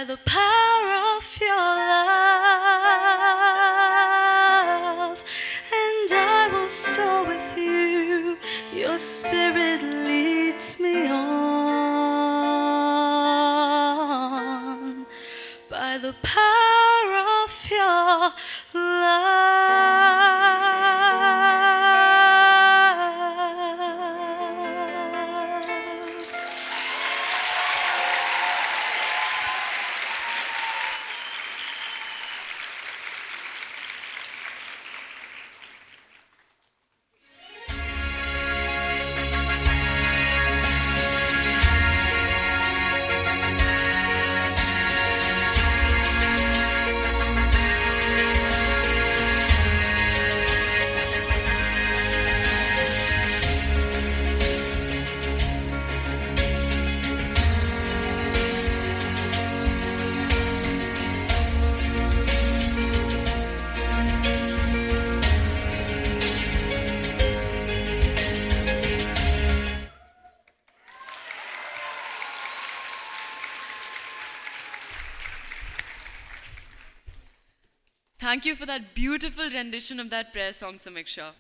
the power of your love, and I will soar with you. Your spirit leads me on by the power of your love. Thank you for that beautiful rendition of that prayer song, Samiksha.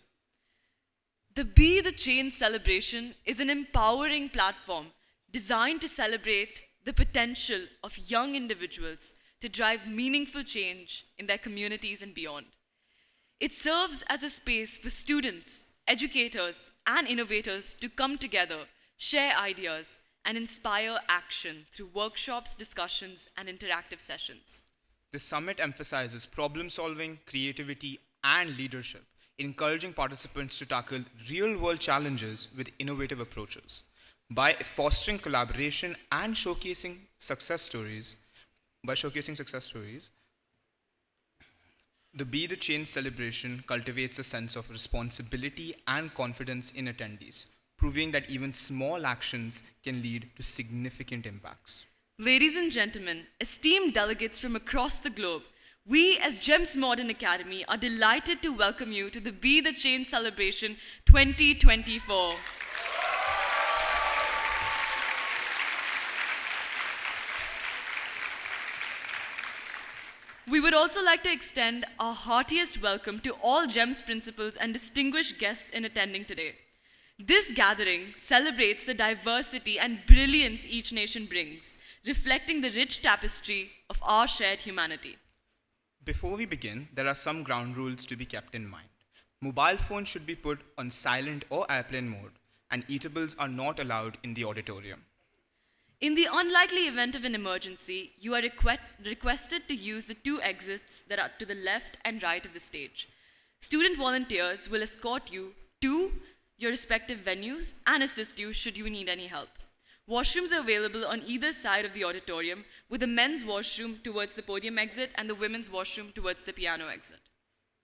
The Be the Change celebration is an empowering platform designed to celebrate the potential of young individuals to drive meaningful change in their communities and beyond. It serves as a space for students, educators, and innovators to come together, share ideas, and inspire action through workshops, discussions, and interactive sessions. The summit emphasizes problem solving, creativity, and leadership, encouraging participants to tackle real world challenges with innovative approaches. By fostering collaboration and showcasing success stories, the Be the Change celebration cultivates a sense of responsibility and confidence in attendees, proving that even small actions can lead to significant impacts. Ladies and gentlemen, esteemed delegates from across the globe, we as GEMS Modern Academy are delighted to welcome you to the Be the Change Celebration 2024. We would also like to extend our heartiest welcome to all GEMS principals and distinguished guests in attending today. This gathering celebrates the diversity and brilliance each nation brings, reflecting the rich tapestry of our shared humanity. Before we begin, there are some ground rules to be kept in mind. Mobile phones should be put on silent or airplane mode, and eatables are not allowed in the auditorium. In the unlikely event of an emergency, you are requested to use the two exits that are to the left and right of the stage. Student volunteers will escort you to your respective venues and assist you should you need any help. Washrooms are available on either side of the auditorium, with the men's washroom towards the podium exit and the women's washroom towards the piano exit.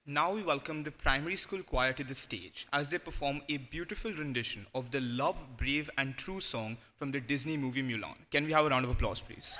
Now we welcome the primary school choir to the stage as they perform a beautiful rendition of the Love, Brave and True song from the Disney movie Mulan. Can we have a round of applause, please?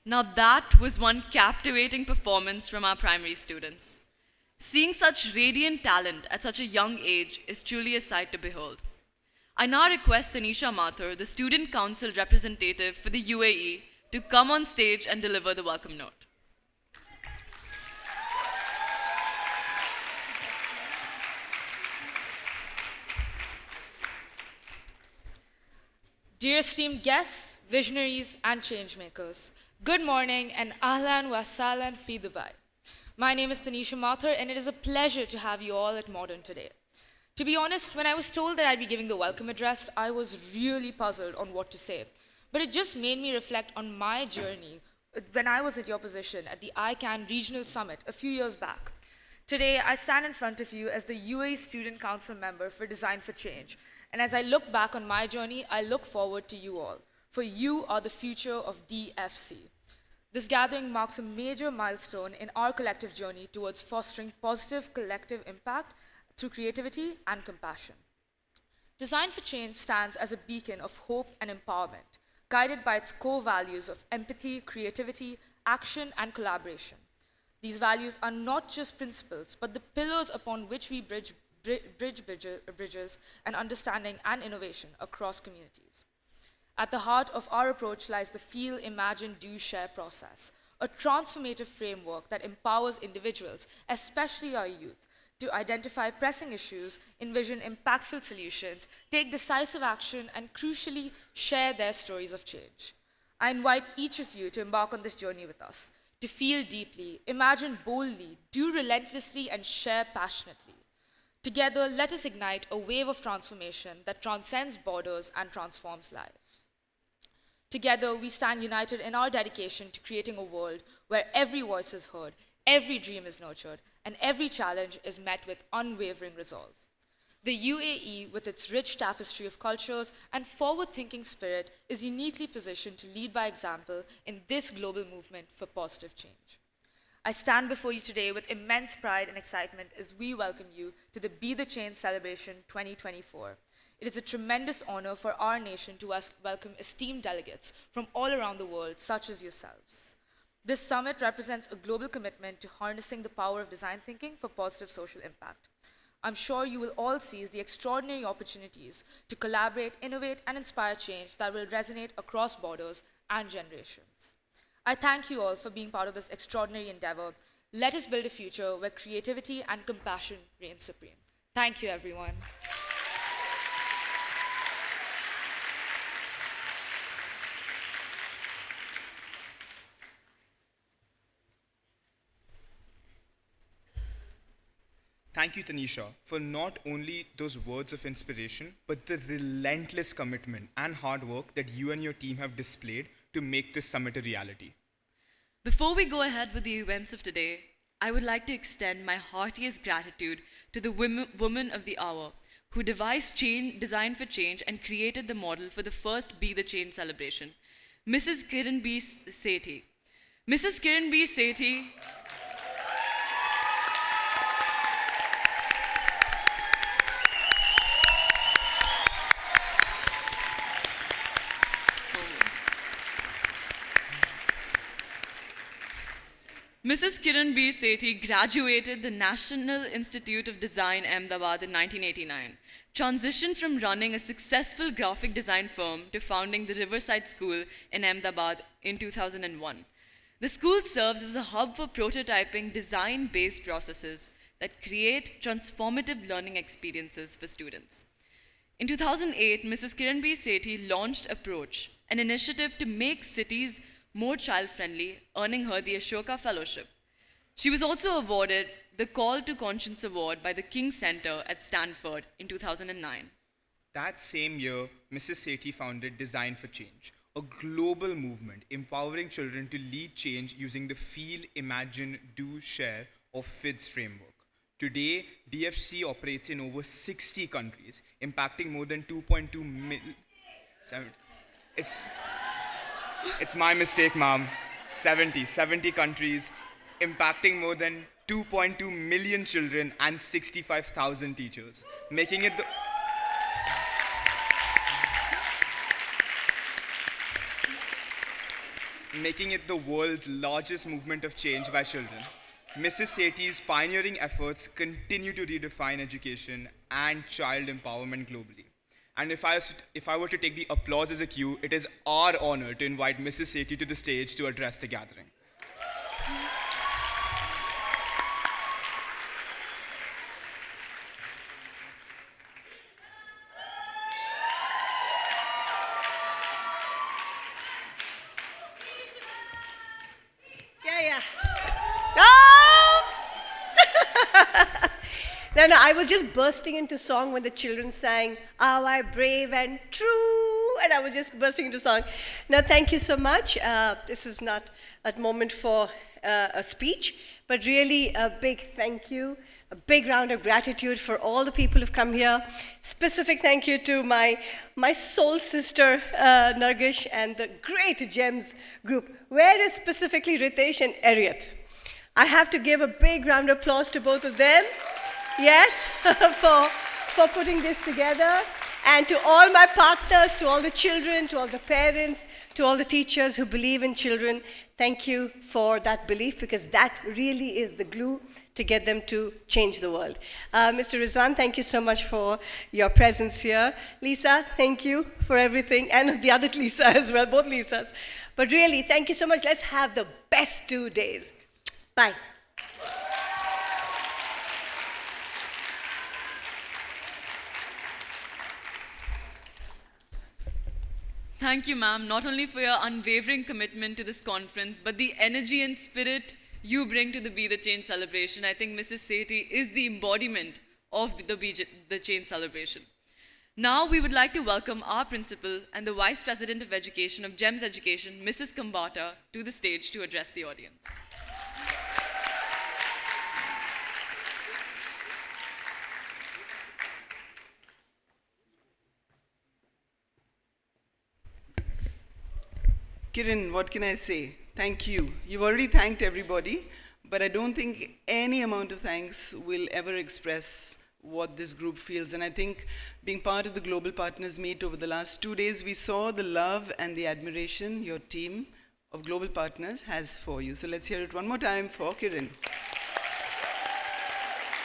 Now that was one captivating performance from our primary students. Seeing such radiant talent at such a young age is truly a sight to behold. I now request Tanisha Mathur, the Student Council representative for the UAE, to come on stage and deliver the welcome note. Dear esteemed guests, visionaries, and changemakers, good morning and ahlan wa sahlan fi Dubai. My name is Tanisha Mathur, and it is a pleasure to have you all at Modern today. To be honest, when I was told that I'd be giving the welcome address, I was really puzzled on what to say. But it just made me reflect on my journey when I was at your position at the ICANN Regional Summit a few years back. Today, I stand in front of you as the UAE Student Council member for Design for Change. And as I look back on my journey, I look forward to you all, for you are the future of DFC. This gathering marks a major milestone in our collective journey towards fostering positive collective impact through creativity and compassion. Design for Change stands as a beacon of hope and empowerment, guided by its core values of empathy, creativity, action, and collaboration. These values are not just principles, but the pillars upon which we bridges and understanding and innovation across communities. At the heart of our approach lies the Feel, Imagine, Do, Share process, a transformative framework that empowers individuals, especially our youth, to identify pressing issues, envision impactful solutions, take decisive action, and crucially, share their stories of change. I invite each of you to embark on this journey with us, to feel deeply, imagine boldly, do relentlessly, and share passionately. Together, let us ignite a wave of transformation that transcends borders and transforms lives. Together, we stand united in our dedication to creating a world where every voice is heard, every dream is nurtured, and every challenge is met with unwavering resolve. The UAE, with its rich tapestry of cultures and forward-thinking spirit, is uniquely positioned to lead by example in this global movement for positive change. I stand before you today with immense pride and excitement as we welcome you to the Be the Change Celebration 2024. It is a tremendous honor for our nation to welcome esteemed delegates from all around the world, such as yourselves. This summit represents a global commitment to harnessing the power of design thinking for positive social impact. I'm sure you will all seize the extraordinary opportunities to collaborate, innovate, and inspire change that will resonate across borders and generations. I thank you all for being part of this extraordinary endeavor. Let us build a future where creativity and compassion reign supreme. Thank you, everyone. Thank you, Tanisha, for not only those words of inspiration, but the relentless commitment and hard work that you and your team have displayed to make this summit a reality. Before we go ahead with the events of today, I would like to extend my heartiest gratitude to the woman of the hour who devised Design for Change and created the model for the first Be the Change celebration, Mrs. Kiran B. Sethi. Mrs. Kiran B. Sethi Mrs. Kiran B. Sethi graduated the National Institute of Design, Ahmedabad in 1989, transitioned from running a successful graphic design firm to founding the Riverside School in Ahmedabad in 2001. The school serves as a hub for prototyping design-based processes that create transformative learning experiences for students. In 2008, Mrs. Kiran B. Sethi launched Approach, an initiative to make cities more child-friendly, earning her the Ashoka Fellowship. She was also awarded the Call to Conscience Award by the King Center at Stanford in 2009. That same year, Mrs. Sethi founded Design for Change, a global movement empowering children to lead change using the Feel, Imagine, Do, Share or FIDS framework. Today, DFC operates in over 60 countries, impacting more than 2.2 million. It's my mistake, ma'am. 70 countries, impacting more than 2.2 million children and 65,000 teachers, making it making it the world's largest movement of change by children, Mrs. Sethi's pioneering efforts continue to redefine education and child empowerment globally. And if I were to take the applause as a cue, it is our honor to invite Mrs. Sethi to the stage to address the gathering. Yeah. Oh! No, I was just bursting into song when the children sang, "Are I brave and true?" And I was just bursting into song. No, thank you so much. This is not a moment for a speech, but really a big thank you, a big round of gratitude for all the people who've come here. Specific thank you to my soul sister, Nargish, and the great GEMS group. Where is specifically Ritesh and Ariat? I have to give a big round of applause to both of them. Yes, for putting this together. And to all my partners, to all the children, to all the parents, to all the teachers who believe in children, thank you for that belief, because that really is the glue to get them to change the world. Mr. Rizwan, thank you so much for your presence here. Lisa, thank you for everything, and the other Lisa as well, both Lisas. But really, thank you so much. Let's have the best 2 days. Bye. Thank you, ma'am, not only for your unwavering commitment to this conference, but the energy and spirit you bring to the Be the Change celebration. I think Mrs. Sethi is the embodiment of the Change celebration. Now we would like to welcome our principal and the Vice President of Education of GEMS Education, Mrs. Kambata, to the stage to address the audience. Kiran, what can I say? Thank you. You've already thanked everybody, but I don't think any amount of thanks will ever express what this group feels. And I think being part of the Global Partners Meet over the last 2 days, we saw the love and the admiration your team of Global Partners has for you. So let's hear it one more time for Kiran.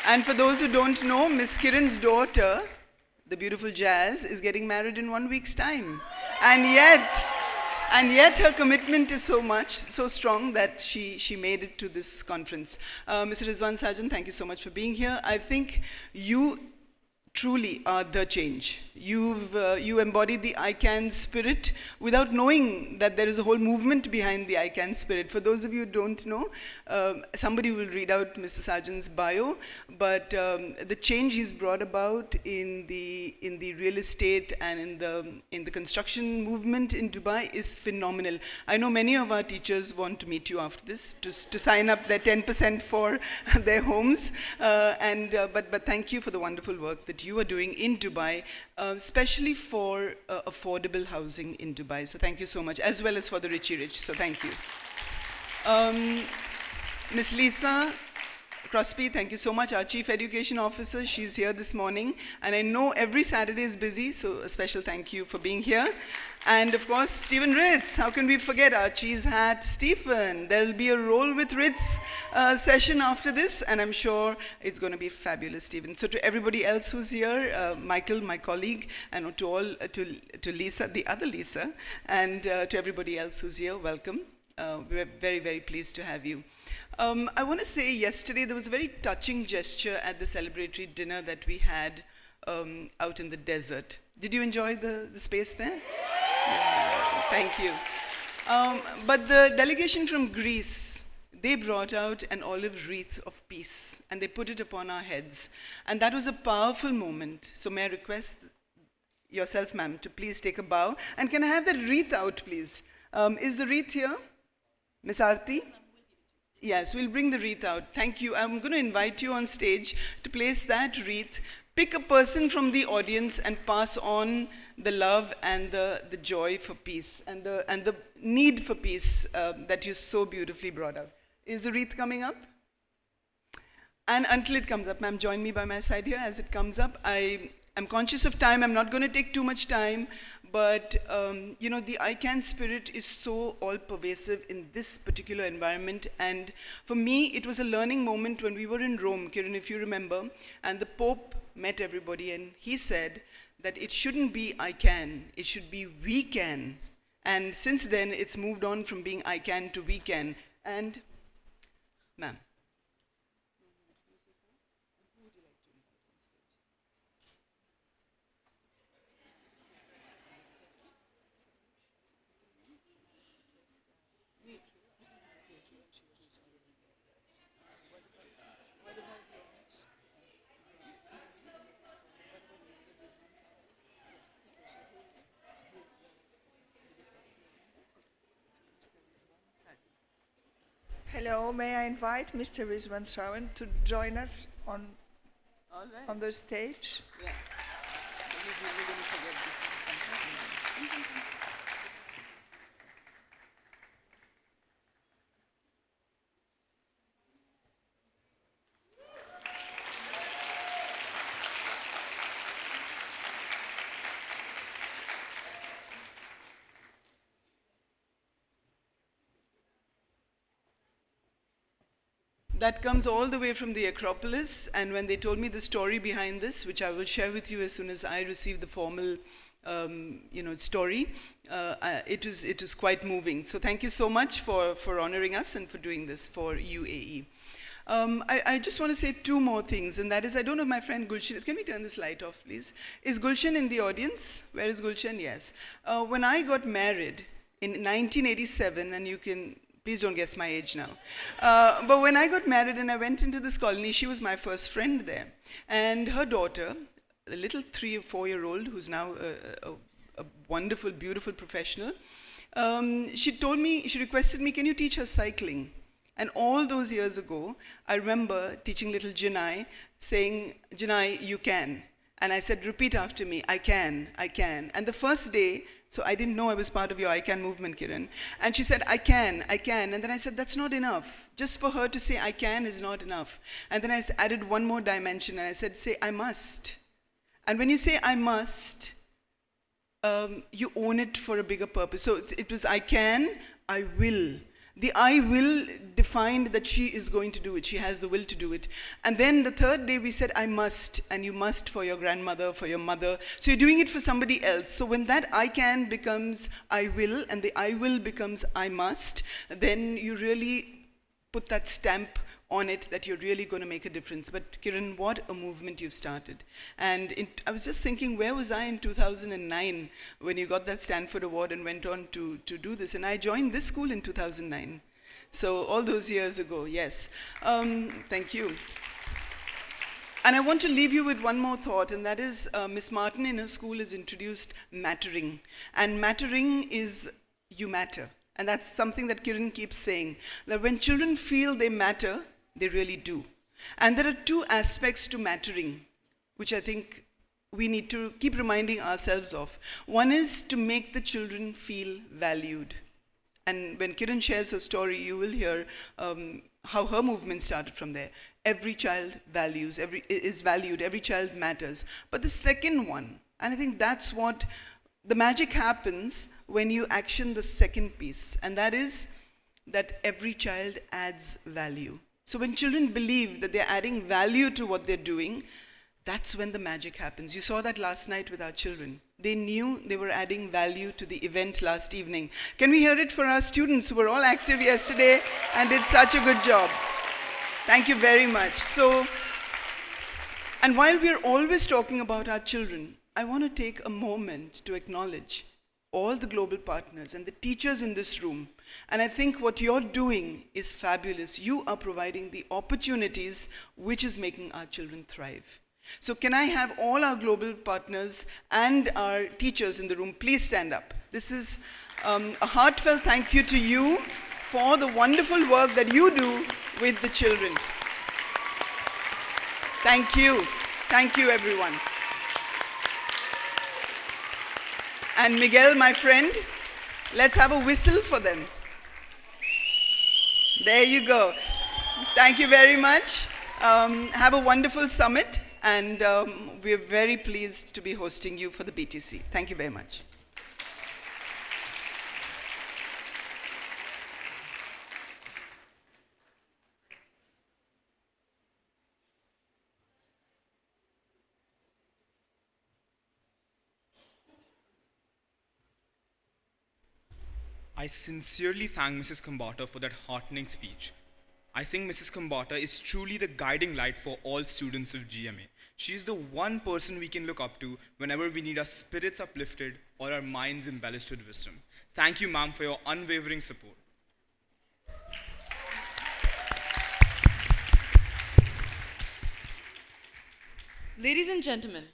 And for those who don't know, Miss Kiran's daughter, the beautiful Jazz, is getting married in 1 week's time. And yet her commitment is so strong that she made it to this conference. Mr. Rizwan Sajan, thank you so much for being here. I think you truly are the change. You embody the I Can spirit without knowing that there is a whole movement behind the I Can spirit. For those of you who don't know, somebody will read out Mr. Sajan's bio, but the change he's brought about in the real estate and in the construction movement in Dubai is phenomenal. I know many of our teachers want to meet you after this to sign up their 10% for their homes, but thank you for the wonderful work that you are doing in Dubai, especially for affordable housing in Dubai. So thank you so much, as well as for the Richie Rich. So thank you. Miss Lisa Crosby, thank you so much, our Chief Education Officer. She's here this morning. And I know every Saturday is busy, so a special thank you for being here. And of course, Stephen Ritz. How can we forget our cheese hat, Stephen? There'll be a Roll with Ritz session after this, and I'm sure it's going to be fabulous, Stephen. So to everybody else who's here, Michael, my colleague, and to Lisa, the other Lisa, and to everybody else who's here, welcome. We're very, very pleased to have you. I want to say yesterday there was a very touching gesture at the celebratory dinner that we had out in the desert. Did you enjoy the space there? Yeah, thank you. But the delegation from Greece, they brought out an olive wreath of peace and they put it upon our heads. And that was a powerful moment. So may I request yourself, ma'am, to please take a bow. And can I have that wreath out, please? Is the wreath here? Miss Aarti? Yes, we'll bring the wreath out. Thank you. I'm going to invite you on stage to place that wreath. Pick a person from the audience and pass on the love and the joy for peace and the need for peace that you so beautifully brought out. Is the wreath coming up? And until it comes up, ma'am, join me by my side here as it comes up. I'm conscious of time. I'm not going to take too much time, but the I can spirit is so all-pervasive in this particular environment. And for me, it was a learning moment when we were in Rome, Kiran, if you remember, and the Pope met everybody, and he said that it shouldn't be I can, it should be we can. And since then, it's moved on from being I can to we can. And, ma'am. Hello, may I invite Mr. Rizwan Sawan to join us on the stage? Yeah. We're going to forget this. That comes all the way from the Acropolis, and when they told me the story behind this, which I will share with you as soon as I receive the formal story, it was quite moving. So thank you so much for honoring us and for doing this for UAE. I just want to say two more things, and that is, I don't know if my friend Gulshan, can we turn this light off, please? Is Gulshan in the audience? Where is Gulshan? Yes. When I got married in 1987, and you can, please don't guess my age now. But when I got married and I went into this colony, she was my first friend there. And her daughter, a little 3 or 4-year-old, who's now a wonderful, beautiful professional, she requested me, can you teach her cycling? And all those years ago, I remember teaching little Janai, saying, Janai, you can. And I said, repeat after me, I can, I can. And the first day, so I didn't know I was part of your I Can movement, Kiran. And she said, I can, I can. And then I said, that's not enough. Just for her to say I can is not enough. And then I added one more dimension, and I said, say I must. And when you say I must, you own it for a bigger purpose. So it was I can, I will. The I will defined that she is going to do it. She has the will to do it. And then the third day we said, I must, and you must for your grandmother, for your mother. So you're doing it for somebody else. So when that I can becomes I will, and the I will becomes I must, then you really put that stamp on it that you're really going to make a difference. But Kiran, what a movement you've started. And I was just thinking, where was I in 2009 when you got that Stanford Award and went on to do this? And I joined this school in 2009. So all those years ago, yes. Thank you. And I want to leave you with one more thought, and that is Miss Martin in her school has introduced mattering. And mattering is you matter. And that's something that Kiran keeps saying, that when children feel they matter, they really do. And there are two aspects to mattering, which I think we need to keep reminding ourselves of. One is to make the children feel valued. And when Kiran shares her story, you will hear how her movement started from there. Every child is valued, every child matters. But the second one, and I think that's what the magic happens when you action the second piece, and that is that every child adds value. So when children believe that they're adding value to what they're doing, that's when the magic happens. You saw that last night with our children. They knew they were adding value to the event last evening. Can we hear it for our students who were all active yesterday and did such a good job? Thank you very much. So, and while we're always talking about our children, I want to take a moment to acknowledge all the global partners and the teachers in this room. And I think what you're doing is fabulous. You are providing the opportunities which is making our children thrive. So can I have all our global partners and our teachers in the room please stand up. This is a heartfelt thank you to you for the wonderful work that you do with the children. Thank you. Thank you, everyone. And Miguel, my friend, let's have a whistle for them. There you go. Thank you very much. Have a wonderful summit, and we're very pleased to be hosting you for the BTC. Thank you very much. I sincerely thank Mrs. Kambata for that heartening speech. I think Mrs. Kambata is truly the guiding light for all students of GMA. She is the one person we can look up to whenever we need our spirits uplifted or our minds embellished with wisdom. Thank you, ma'am, for your unwavering support. Ladies and gentlemen,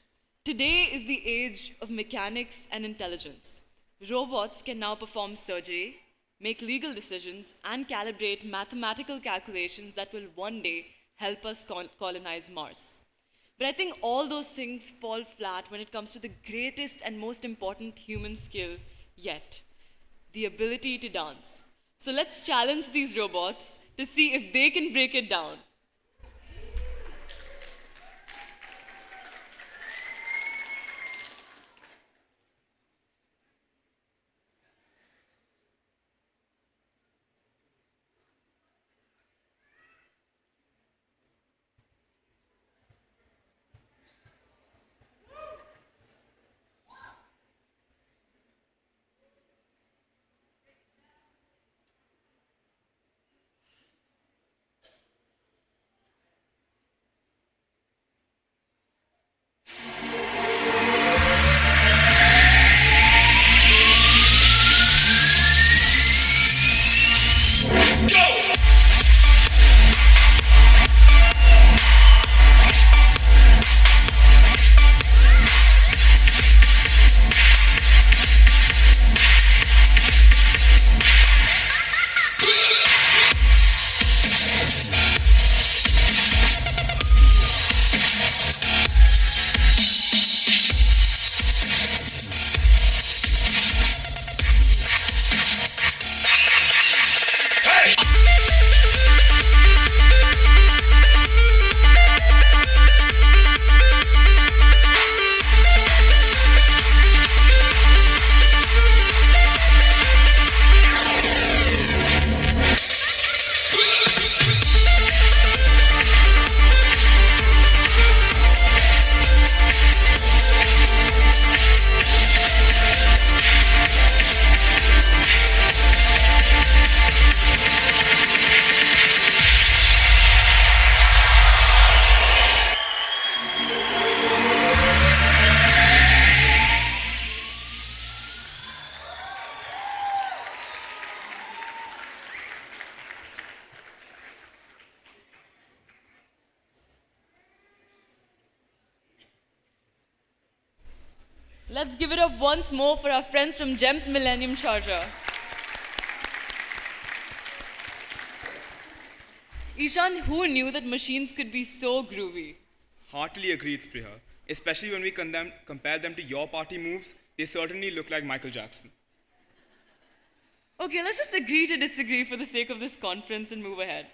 today is the age of mechanics and intelligence. Robots can now perform surgery, make legal decisions, and calibrate mathematical calculations that will one day help us colonize Mars. But I think all those things fall flat when it comes to the greatest and most important human skill yet, the ability to dance. So let's challenge these robots to see if they can break it down. Let's give it up once more for our friends from GEMS Millennium Charger. Ishan, who knew that machines could be so groovy? Heartily agreed, Spriha. Especially when we compare them to your party moves, they certainly look like Michael Jackson. Okay, let's just agree to disagree for the sake of this conference and move ahead.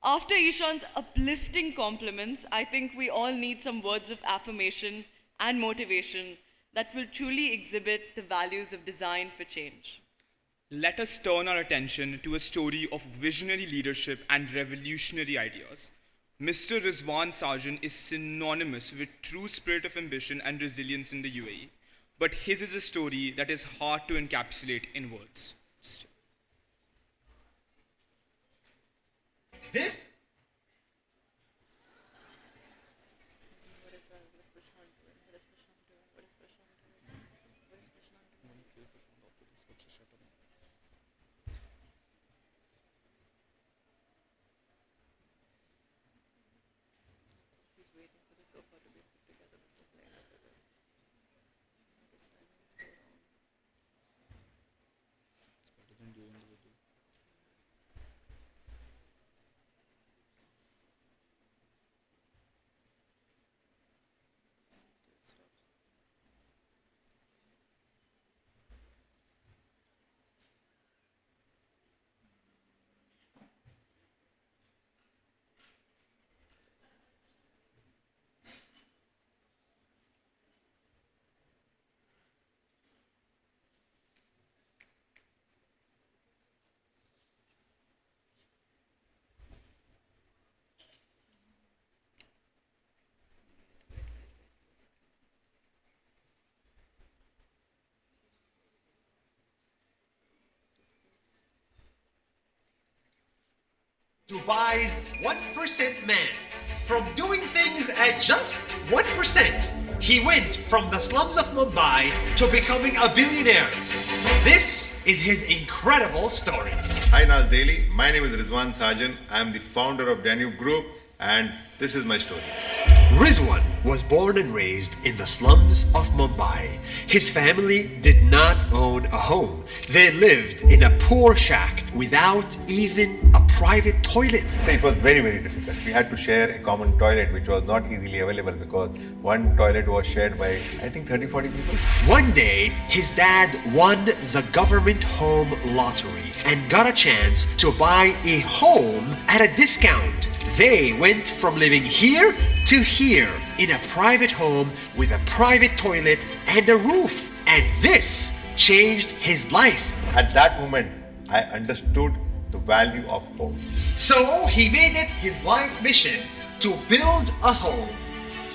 After Ishan's uplifting compliments, I think we all need some words of affirmation and motivation that will truly exhibit the values of design for change. Let us turn our attention to a story of visionary leadership and revolutionary ideas. Mr. Rizwan Sarjan is synonymous with true spirit of ambition and resilience in the UAE, but his is a story that is hard to encapsulate in words. This Dubai's 1% man. From doing things at just 1%, he went from the slums of Mumbai to becoming a billionaire. This is his incredible story. Hi Naz Daily, my name is Rizwan Sajan. I am the founder of Danube Group and this is my story. Rizwan was born and raised in the slums of Mumbai. His family did not own a home. They lived in a poor shack without even a private toilet. It was very, very difficult. We had to share a common toilet which was not easily available because one toilet was shared by I think 30-40 people. One day, his dad won the government home lottery and got a chance to buy a home at a discount. They went from living here to here in a private home with a private toilet and a roof. And this changed his life. At that moment, I understood the value of home. So he made it his life mission to build a home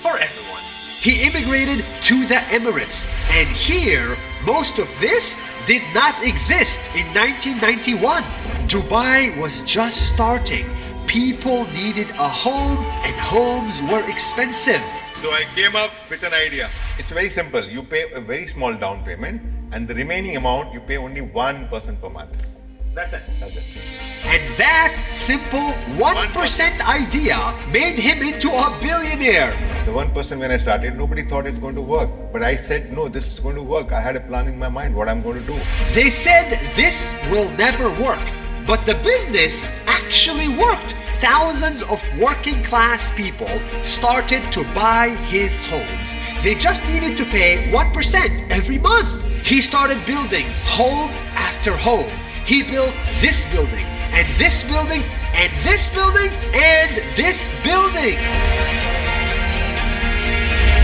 for everyone. He immigrated to the Emirates, and here, most of this did not exist in 1991. Dubai was just starting. People needed a home, and homes were expensive. So I came up with an idea. It's very simple. You pay a very small down payment and the remaining amount you pay only 1% per month. That's it. That's it. And that simple 1% idea made him into a billionaire. The 1% when I started, nobody thought it's going to work. But I said, no, this is going to work. I had a plan in my mind what I'm going to do. They said this will never work, but the business actually worked. Thousands of working class people started to buy his homes. They just needed to pay 1% every month. He started building home after home. He built this building, and this building, and this building, and this building.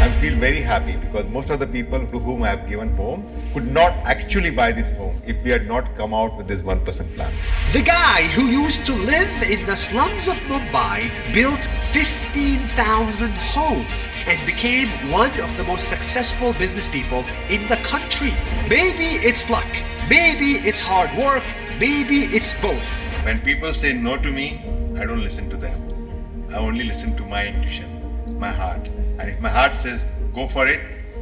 I feel very happy because most of the people to whom I have given home could not actually buy this home if we had not come out with this 1% plan. The guy who used to live in the slums of Mumbai built 15,000 homes and became one of the most successful business people in the country. Maybe it's luck, maybe it's hard work, maybe it's both. When people say no to me, I don't listen to them. I only listen to my intuition, my heart. And if my heart says go for it,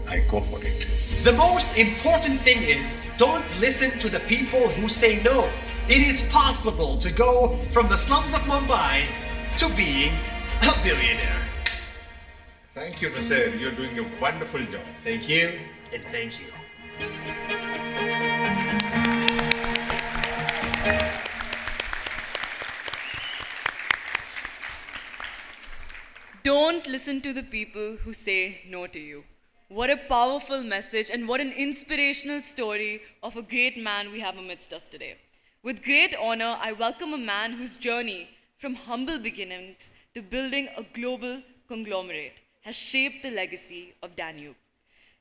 I go for it. The most important thing is don't listen to the people who say no. It is possible to go from the slums of Mumbai to being a billionaire. Thank you, Nasser. You're doing a wonderful job. Thank you, and thank you. Don't listen to the people who say no to you. What a powerful message and what an inspirational story of a great man we have amidst us today. With great honor, I welcome a man whose journey from humble beginnings to building a global conglomerate has shaped the legacy of Danube.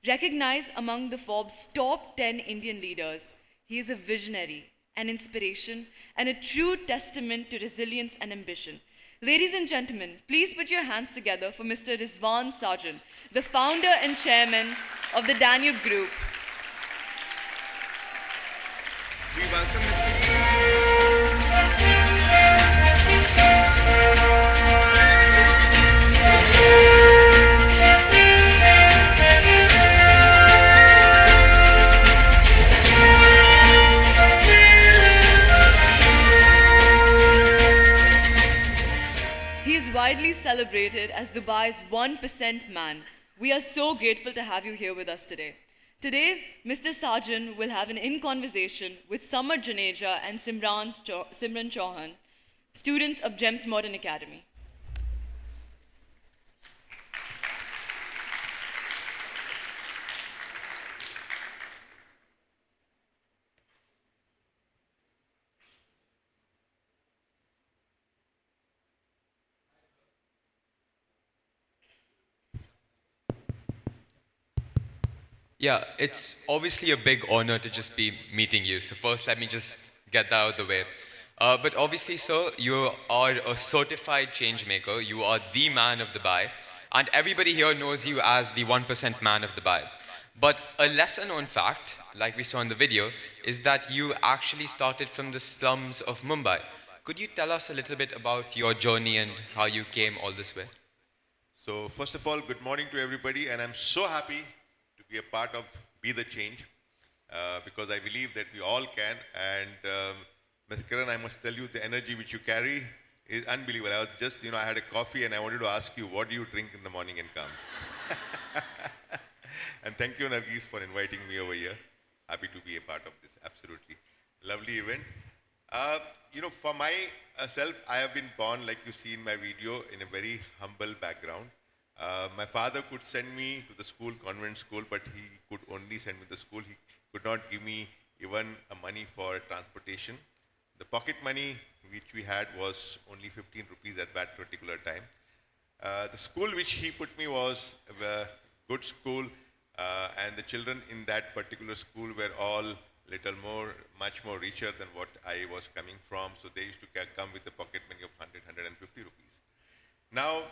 Recognized among the Forbes top 10 Indian leaders, he is a visionary, an inspiration, and a true testament to resilience and ambition. Ladies and gentlemen, please put your hands together for Mr. Rizwan Sajan, the founder and chairman of the Danube Group. We welcome Mr. He is widely celebrated as Dubai's 1% man. We are so grateful to have you here with us today. Today, Mr. Sajan will have an in-conversation with Samar Janeja and Simran Chauhan, students of GEMS Modern Academy. Yeah, it's obviously a big honor to just be meeting you. So first, let me just get that out of the way. But obviously, sir, you are a certified change maker. You are the man of Dubai. And everybody here knows you as the 1% man of Dubai. But a lesser known fact, like we saw in the video, is that you actually started from the slums of Mumbai. could you tell us a little bit about your journey and how you came all this way? So first of all, good morning to everybody, and I'm so happy to be a part of Be the Change because I believe that we all can. And Ms. Kiran, I must tell you, the energy which you carry is unbelievable. I was just, I had a coffee and I wanted to ask you, what do you drink in the morning and come? And thank you, Nargis, for inviting me over here. Happy to be a part of this absolutely lovely event. For myself, I have been born, like you see in my video, in a very humble background. My father could send me to the school, convent school, but he could only send me to the school. He could not give me even a money for transportation. The pocket money which we had was only 15 rupees at that particular time. The school which he put me was a good school, and the children in that particular school were all much more richer than what I was coming from. So they used to come with a pocket money of 100, 150 rupees. Now,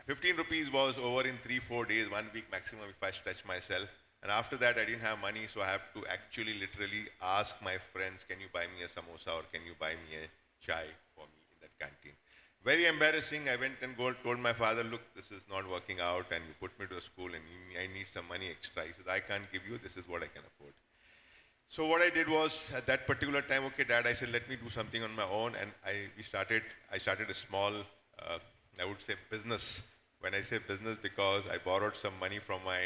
15 rupees was over in 3-4 days, 1 week maximum if I stretch myself. And after that, I didn't have money, so I have to actually literally ask my friends, can you buy me a samosa or can you buy me a chai for me in that canteen? Very embarrassing. I went and told my father, look, this is not working out, and you put me to a school and I need some money extra. He said, I can't give you, this is what I can afford. So what I did was, at that particular time, okay, Dad, I said, let me do something on my own, and I started a small, I would say, business. When I say business, because I borrowed some money from my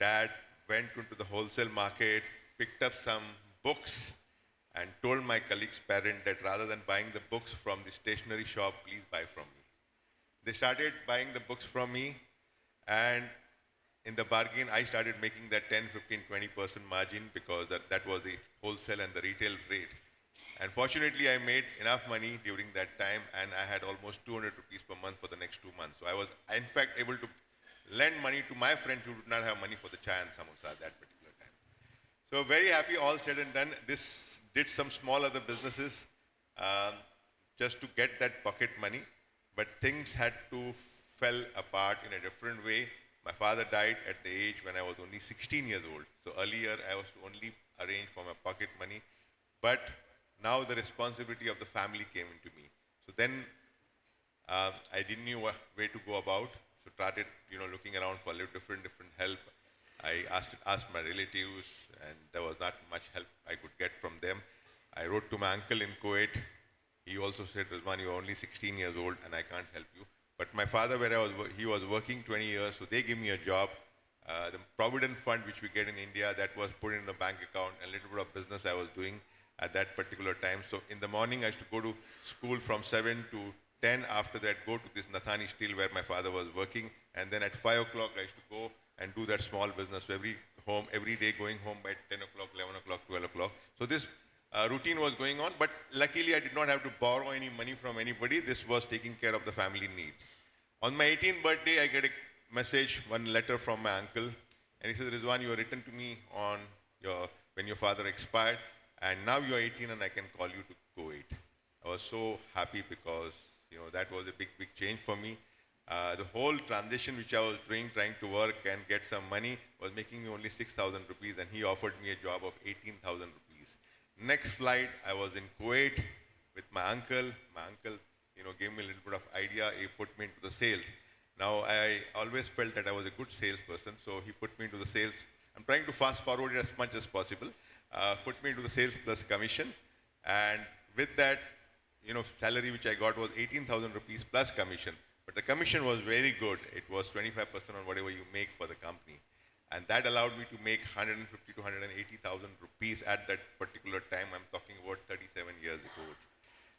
dad, went into the wholesale market, picked up some books, and told my colleague's parent that rather than buying the books from the stationery shop, please buy from me. They started buying the books from me, and in the bargain, I started making that 10, 15, 20% margin because that was the wholesale and the retail rate. And fortunately, I made enough money during that time, and I had almost 200 rupees per month for the next 2 months. So I was, in fact, able to lend money to my friends who did not have money for the chai and samosa at that particular time. So very happy, all said and done. This did some small other businesses just to get that pocket money, but things had to fell apart in a different way. My father died at the age when I was only 16 years old. So earlier I was to only arrange for my pocket money, but now the responsibility of the family came into me. So then I didn't know where to go about. So started, looking around for different help. I asked my relatives, and there was not much help I could get from them. I wrote to my uncle in Kuwait. He also said, Rizwan, you're only 16 years old and I can't help you. But my father, he was working 20 years, so they gave me a job. The Provident Fund, which we get in India, that was put in the bank account, and a little bit of business I was doing at that particular time. So in the morning, I used to go to school from 7 to 10. After that, go to this Nathani Steel where my father was working. And then at 5 o'clock, I used to go and do that small business. So every day going home by 10 o'clock, 11 o'clock, 12 o'clock. So this routine was going on, but luckily I did not have to borrow any money from anybody. This was taking care of the family needs. On my 18th birthday, I get a message, one letter from my uncle, and he says, Rizwan, you were written to me when your father expired, and now you are 18 and I can call you to Kuwait. I was so happy because, that was a big change for me. The whole transition which I was doing, trying to work and get some money, was making me only 6,000 rupees, and he offered me a job of 18,000 rupees. Next flight, I was in Kuwait with my uncle. My uncle, gave me a little bit of idea. He put me into the sales. Now, I always felt that I was a good salesperson, so he put me into the sales. I'm trying to fast forward it as much as possible. Put me into the sales plus commission, and with that, salary which I got was 18,000 rupees plus commission. But the commission was very good. It was 25% on whatever you make for the company. And that allowed me to make 150 to 180,000 rupees at that particular time. I'm talking about 37 years ago.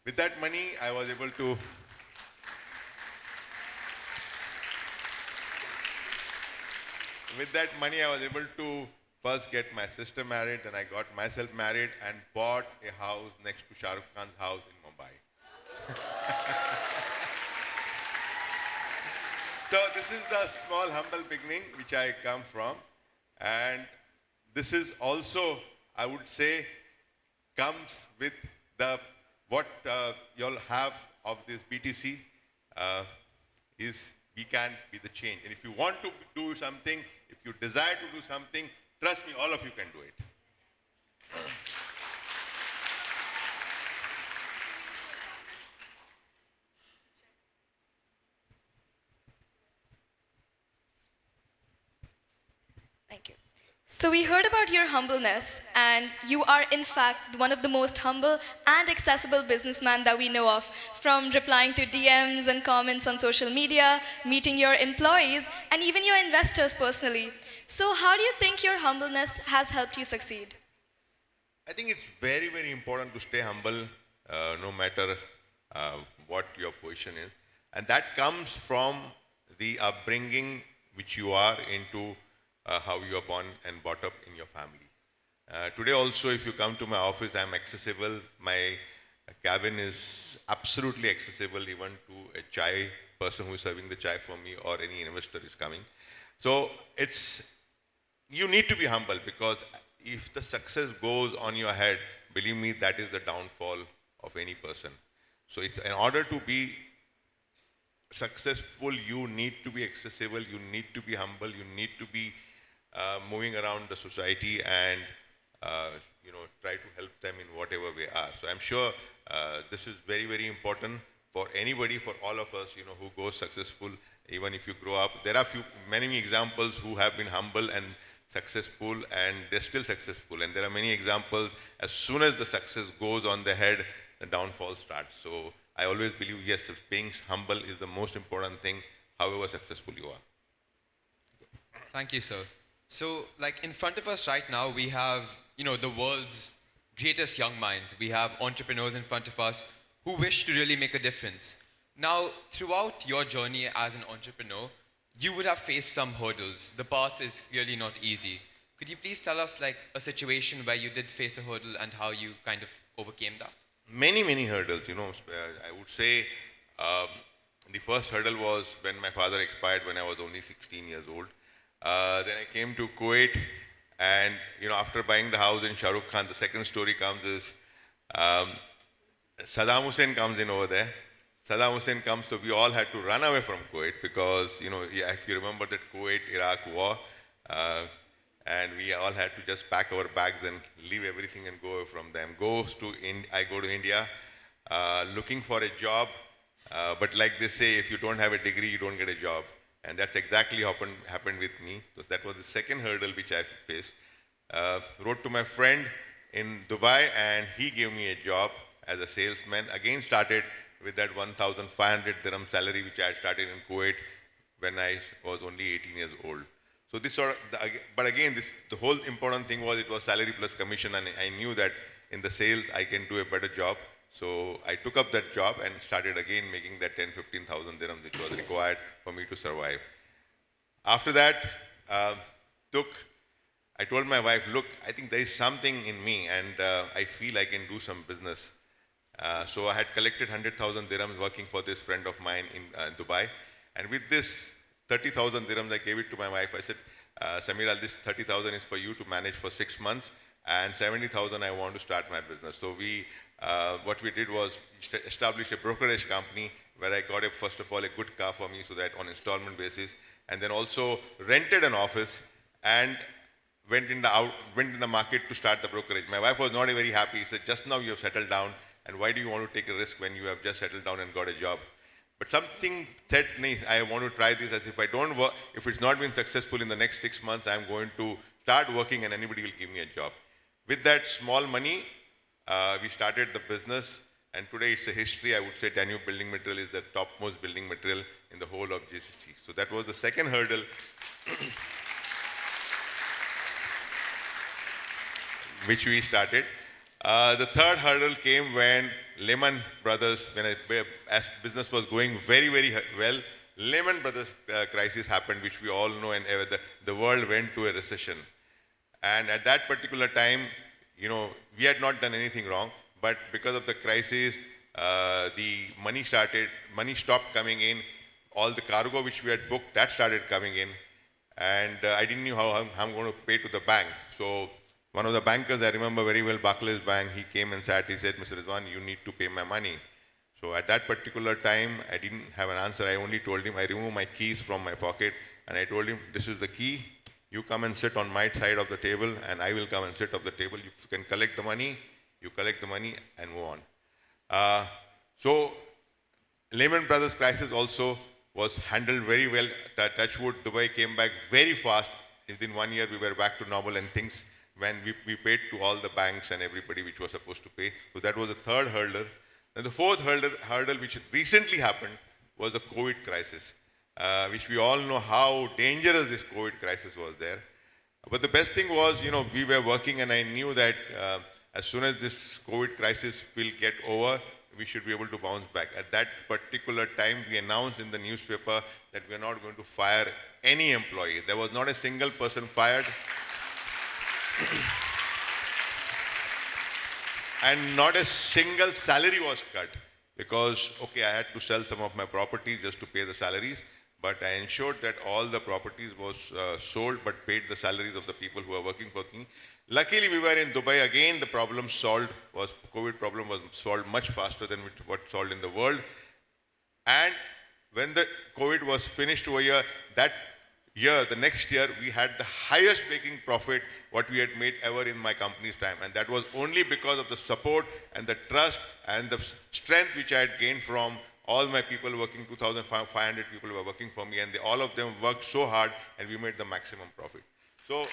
With that money, I was able to first get my sister married, then I got myself married and bought a house next to Shah Rukh Khan's house in Mumbai. So this is the small, humble beginning which I come from. And this is also, I would say, comes with what you all have of this BTC is we can be the change. And if you want to do something, if you desire to do something, trust me, all of you can do it. So we heard about your humbleness, and you are in fact one of the most humble and accessible businessmen that we know of, from replying to DMs and comments on social media, meeting your employees, and even your investors personally. So how do you think your humbleness has helped you succeed? I think it's very, very important to stay humble no matter what your position is. And that comes from the upbringing which you are into, how you are born and brought up in your family. Today also, if you come to my office, I'm accessible. My cabin is absolutely accessible even to a chai person who is serving the chai for me or any investor is coming. So you need to be humble, because if the success goes on your head, believe me, that is the downfall of any person. So in order to be successful, you need to be accessible, you need to be humble, you need to be moving around the society and try to help them in whatever way are. So I'm sure this is very, very important for anybody, for all of us, who goes successful. Even if you grow up, there are many examples who have been humble and successful, and they're still successful. And there are many examples, as soon as the success goes on the head, the downfall starts. So I always believe, yes, being humble is the most important thing, however successful you are. Thank you, sir. So, like, in front of us right now, we have, the world's greatest young minds. We have entrepreneurs in front of us who wish to really make a difference. Now, throughout your journey as an entrepreneur, you would have faced some hurdles. The path is clearly not easy. Could you please tell us, like, a situation where you did face a hurdle and how you kind of overcame that? Many, many hurdles, I would say the first hurdle was when my father expired when I was only 16 years old. Then I came to Kuwait, and after buying the house in Shah Rukh Khan, the second story comes is Saddam Hussein comes in over there. Saddam Hussein comes, so we all had to run away from Kuwait because, if you remember that Kuwait-Iraq war, and we all had to just pack our bags and leave everything and go away from them. I go to India looking for a job, but like they say, if you don't have a degree, you don't get a job. And that's exactly happened with me. So that was the second hurdle which I faced. Wrote to my friend in Dubai, and he gave me a job as a salesman. Again started with that 1,500 dirham salary which I had started in Kuwait when I was only 18 years old. So this but again, the whole important thing was it was salary plus commission, and I knew that in the sales I can do a better job. So I took up that job and started again making that 10,000-15,000 dirhams which was required for me to survive. After that, I told my wife, look, I think there is something in me, and I feel I can do some business. So I had collected 100,000 dirhams working for this friend of mine in Dubai. And with this 30,000 dirhams, I gave it to my wife. I said, Samira, this 30,000 is for you to manage for 6 months, and 70,000 I want to start my business. So what we did was establish a brokerage company where I got first of all a good car for me, so that on installment basis, and then also rented an office and went in the market to start the brokerage. My wife was not very happy. She said, just now you have settled down, and why do you want to take a risk when you have just settled down and got a job? But something said, nee, I want to try this, as if I don't work, if it's not been successful in the next 6 months, I'm going to start working and anybody will give me a job. With that small money, we started the business, and today it's a history. I would say Danube Building Material is the topmost building material in the whole of GCC. So that was the second hurdle which we started. The third hurdle came when Lehman Brothers, as business was going very, very well, Lehman Brothers crisis happened, which we all know, and the world went to a recession. And at that particular time, we had not done anything wrong, but because of the crisis, the money stopped coming in. All the cargo which we had booked, that started coming in. And I didn't know how I'm going to pay to the bank. So one of the bankers, I remember very well, Barclays Bank, he came and sat, he said, Mr. Rizwan, you need to pay my money. So at that particular time, I didn't have an answer. I only told him, I removed my keys from my pocket, and I told him, this is the key. You come and sit on my side of the table, and I will come and sit at the table. You can collect the money, you collect the money, and move on. So Lehman Brothers crisis also was handled very well. Touchwood, Dubai came back very fast, within 1 year, we were back to normal and things when we paid to all the banks and everybody which was supposed to pay. So that was the third hurdle. And the fourth hurdle which recently happened was the COVID crisis, which we all know how dangerous this COVID crisis was there. But the best thing was, we were working and I knew that as soon as this COVID crisis will get over, we should be able to bounce back. At that particular time, we announced in the newspaper that we are not going to fire any employee. There was not a single person fired. And not a single salary was cut because, okay, I had to sell some of my property just to pay the salaries, but I ensured that all the properties was sold but paid the salaries of the people who are working for me. Luckily, we were in Dubai. Again, the problem COVID problem was solved much faster than what solved in the world. And when the COVID was finished over here, the next year, we had the highest making profit what we had made ever in my company's time. And that was only because of the support and the trust and the strength which I had gained from all my people working, 2,500 people who were working for me, and all of them worked so hard and we made the maximum profit. So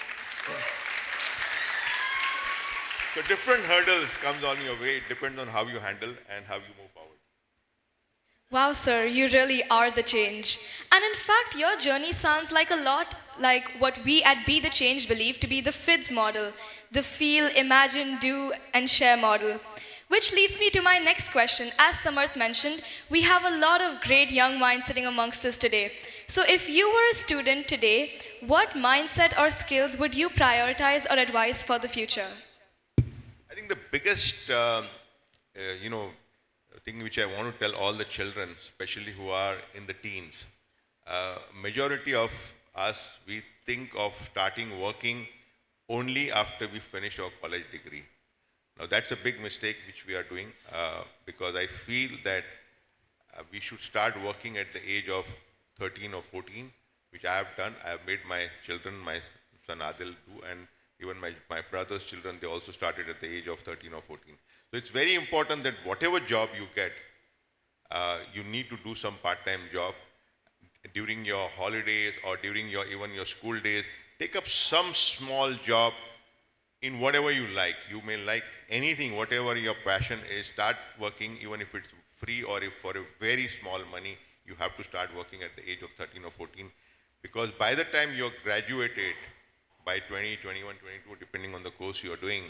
different hurdles comes on your way. It depends on how you handle and how you move forward. Wow, sir, you really are the change. And in fact, your journey sounds like a lot like what we at Be the Change believe to be the FIDS model, the feel, imagine, do, and share model. Which leads me to my next question. As Samarth mentioned, we have a lot of great young minds sitting amongst us today. So if you were a student today, what mindset or skills would you prioritize or advise for the future? I think the biggest, thing which I want to tell all the children, especially who are in the teens, majority of us, we think of starting working only after we finish our college degree. Now that's a big mistake which we are doing because I feel that we should start working at the age of 13 or 14, which I have done. I have made my children, my son Adil do, and even my brother's children, they also started at the age of 13 or 14. So it's very important that whatever job you get, you need to do some part-time job during your holidays or during even your school days. Take up some small job in whatever you like. You may like anything, whatever your passion is. Start working, even if it's free or if for a very small money. You have to start working at the age of 13 or 14, because by the time you're graduated, by 20, 21, 22, depending on the course you're doing,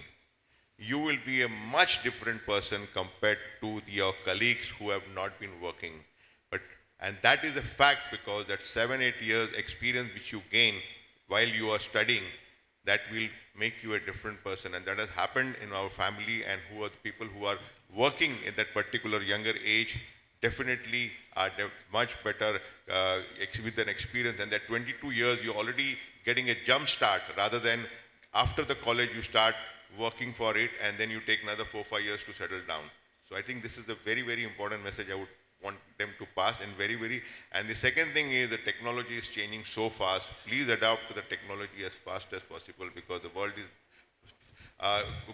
you will be a much different person compared to your colleagues who have not been working. And that is a fact, because that 7-8 years experience which you gain while you are studying, that will make you a different person. And that has happened in our family, and who are the people who are working in that particular younger age definitely are much better with an experience. And that 22 years, you're already getting a jump start, rather than after the college you start working for it and then you take another 4-5 years to settle down. So I think this is a very, very important message I would want them to pass. And the second thing is the technology is changing so fast. Please adapt to the technology as fast as possible, because the world is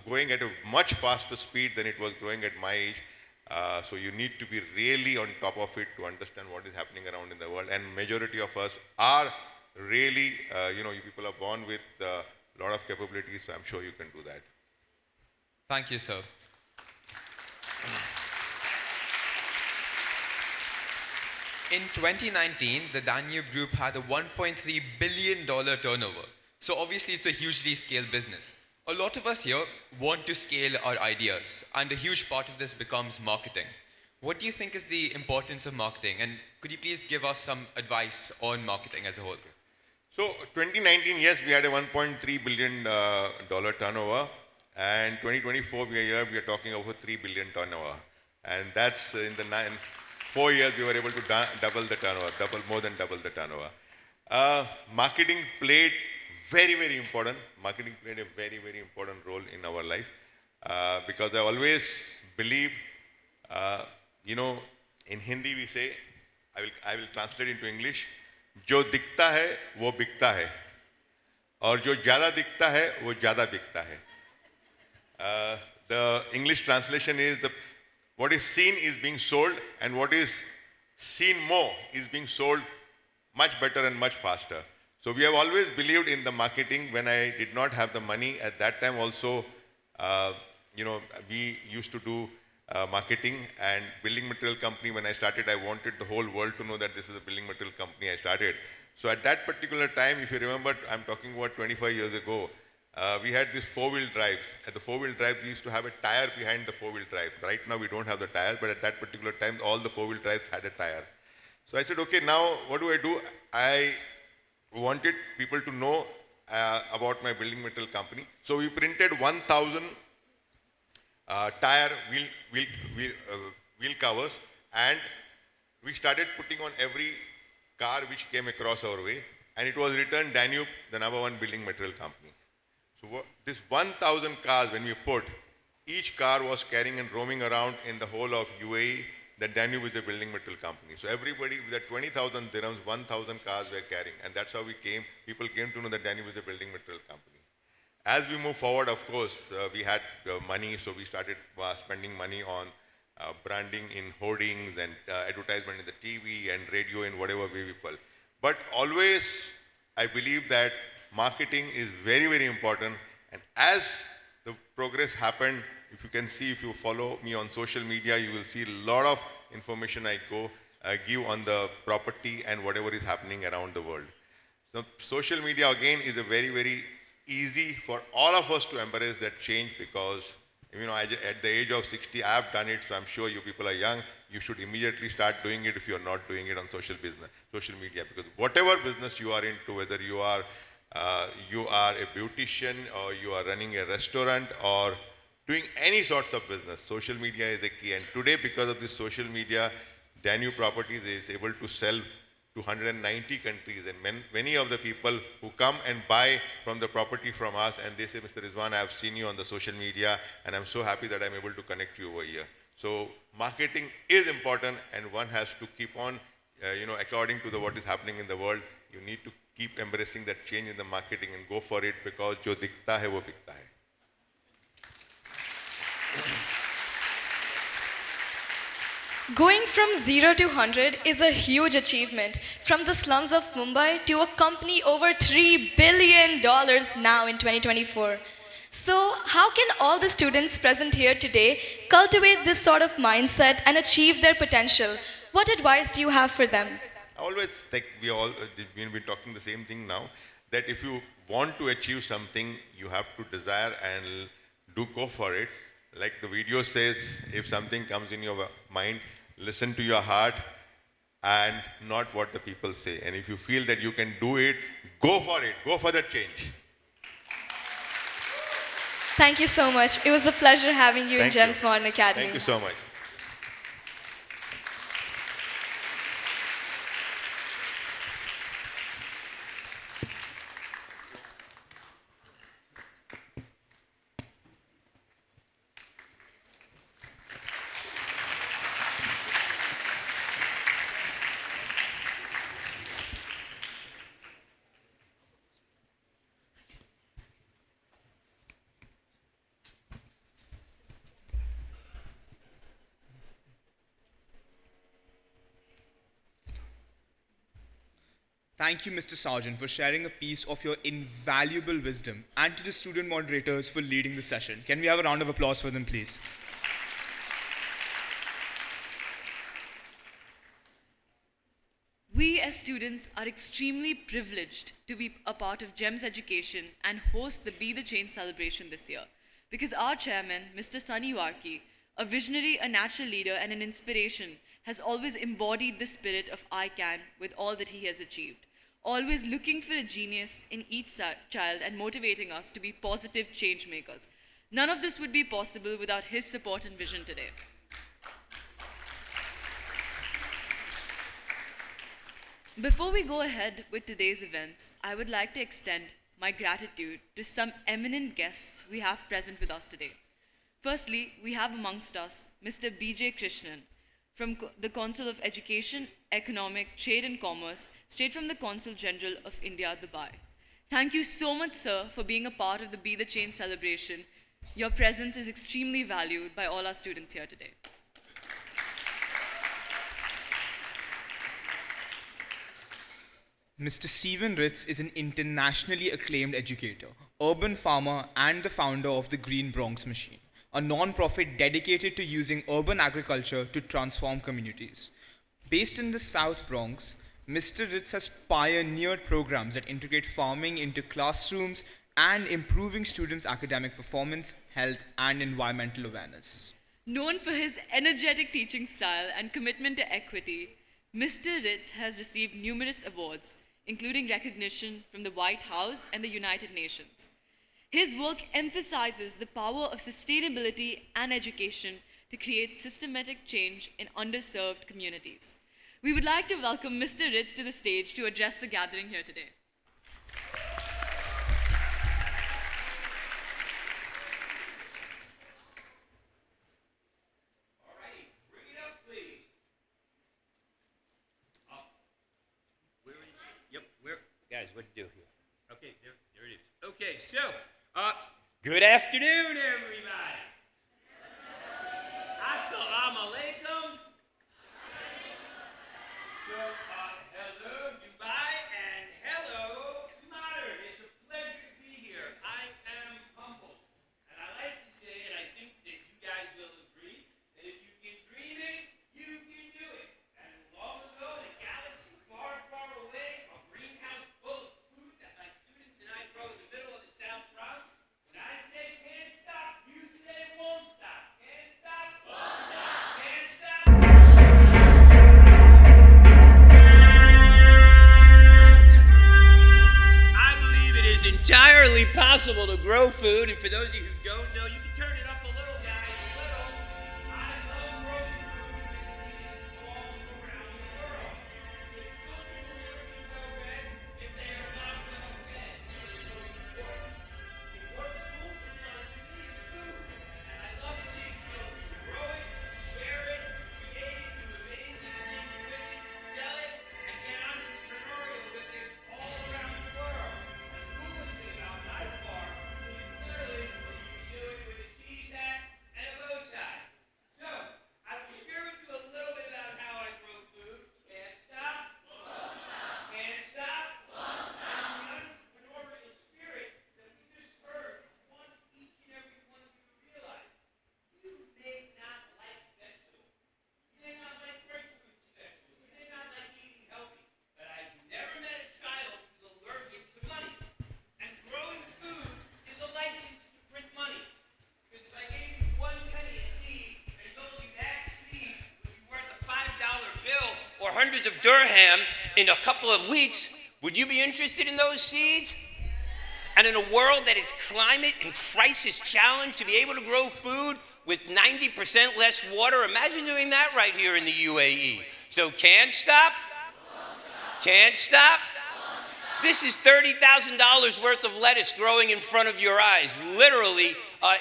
going at a much faster speed than it was growing at my age. So you need to be really on top of it to understand what is happening around in the world. And majority of us are really, you people are born with a lot of capabilities, so I'm sure you can do that. Thank you, sir. In 2019, the Danube Group had a $1.3 billion turnover. So obviously it's a hugely scaled business. A lot of us here want to scale our ideas, and a huge part of this becomes marketing. What do you think is the importance of marketing? And could you please give us some advice on marketing as a whole? So 2019, yes, we had a $1.3 billion turnover. And 2024, we are talking over $3 billion turnover. And that's in the 4 years, we were able to double the turnover, more than double the turnover. Marketing played very, very important. Marketing played a very, very important role in our life. Because I always believe, in Hindi we say, I will translate into English, जो दिखता है वो बिकता है और जो ज़्यादा दिखता है वो ज़्यादा बिकता है. The English translation is what is seen is being sold, and what is seen more is being sold much better and much faster. So we have always believed in the marketing when I did not have the money. At that time also, we used to do marketing and building material company. When I started, I wanted the whole world to know that this is a building material company I started. So at that particular time, if you remember, I'm talking about 25 years ago, we had these four-wheel drives. At the four-wheel drive, we used to have a tire behind the four-wheel drive. Right now, we don't have the tire, but at that particular time, all the four-wheel drives had a tire. So I said, okay, now what do? I wanted people to know about my building material company. So we printed 1,000 tire wheel covers, and we started putting on every car which came across our way, and it was written Danube, the #1 building material company. So this 1,000 cars, when we put, each car was carrying and roaming around in the whole of UAE, that Danube is the building material company. So everybody with that 20,000 dirhams, 1,000 cars were carrying, and that's how people came to know that Danube is the building material company. As we move forward, of course, we had money, so we started spending money on branding in hoardings and advertisement in the TV and radio in whatever way we felt. But always, I believe that marketing is very, very important. And as the progress happened, if you can see, if you follow me on social media, you will see a lot of information I give on the property and whatever is happening around the world. So social media, again, is a very, very easy for all of us to embrace that change, because at the age of 60, I have done it, so I'm sure you people are young. You should immediately start doing it if you're not doing it on social media, because whatever business you are into, whether you are a beautician or you are running a restaurant or doing any sorts of business, social media is the key. And today, because of this social media, Danube Properties is able to sell to 190 countries, and many of the people who come and buy from the property from us, and they say, Mr. Rizwan, I have seen you on the social media, and I'm so happy that I'm able to connect you over here. So marketing is important, and one has to keep on, according to what is happening in the world, you need to keep embracing that change in the marketing and go for it, because jo dikhta hai wo bikta hai. Going from 0 to 100 is a huge achievement. From the slums of Mumbai to a company over $3 billion now in 2024. So how can all the students present here today cultivate this sort of mindset and achieve their potential? What advice do you have for them? I always think we've been talking the same thing now, that if you want to achieve something, you have to desire and go for it. Like the video says, if something comes in your mind, listen to your heart and not what the people say. And if you feel that you can do it, go for it. Go for that change. Thank you so much. It was a pleasure having you in GEMS Modern Academy. Thank you so much. Thank you, Mr. Sargent, for sharing a piece of your invaluable wisdom, and to the student moderators for leading the session. Can we have a round of applause for them, please? We as students are extremely privileged to be a part of GEMS Education and host the Be the Change celebration this year, because our chairman, Mr. Sunny Warki, a visionary, a natural leader, and an inspiration, has always embodied the spirit of I Can with all that he has achieved, always looking for a genius in each child and motivating us to be positive change makers. None of this would be possible without his support and vision today. Before we go ahead with today's events, I would like to extend my gratitude to some eminent guests we have present with us today. Firstly, we have amongst us Mr. B.J. Krishnan, from the Council of Education, Economic, Trade and Commerce, straight from the Consul General of India, Dubai. Thank you so much, sir, for being a part of the Be the Change celebration. Your presence is extremely valued by all our students here today. Mr. Steven Ritz is an internationally acclaimed educator, urban farmer, and the founder of the Green Bronx Machine, a non-profit dedicated to using urban agriculture to transform communities. Based in the South Bronx, Mr. Ritz has pioneered programs that integrate farming into classrooms and improving students' academic performance, health, and environmental awareness. Known for his energetic teaching style and commitment to equity, Mr. Ritz has received numerous awards, including recognition from the White House and the United Nations. His work emphasizes the power of sustainability and education to create systematic change in underserved communities. We would like to welcome Mr. Ritz to the stage to address the gathering here today. Guys, what to do here? Okay, there it is. Okay, so, good afternoon, everybody. Assalamu alaikum. So, hello, Dubai, and hello, modern. It's a pleasure to be here. I am humbled. And I like to say, and I think that you guys will agree, that if you can dream it, you can do it. And long ago, in a galaxy far, far away, a greenhouse full of food that my students and I grow in the middle of the South Bronx. When I say can't stop, you say won't stop. Can't stop, won't stop. Can't stop. I believe it is entirely possible to grow food, and for those of you who don't know, you can turn it up a little, guys, a little. I love growing food all around the world. But children will never be well read if they are not well fed. It's most important. In work school, sometimes you need food. And I love seeing children grow it, share it, create it, do amazing things with it, sell it, and get entrepreneurial with it all around the world. The coolest thing about my farm is clearly when you can do it with a cheese hat and a bow tie. So, I will share with you a little bit about how I grow food. Can't stop. Won't stop. Can't stop. Won't stop. The entrepreneurial spirit that we just heard, I want each and every one of you to realize. You may not like vegetables. You may not like fresh fruits and vegetables. You may not like eating healthy. But I've never met a child who's allergic to money. And growing food is a license to print money. Because if I gave you 1 penny a seed and told you that seed would be worth a $5 bill or hundreds of dirham in a couple of weeks, would you be interested in those seeds? And in a world that is climate and crisis challenged, to be able to grow food with 90% less water, imagine doing that right here in the UAE. So can't stop? Can't stop? This is $30,000 worth of lettuce growing in front of your eyes, literally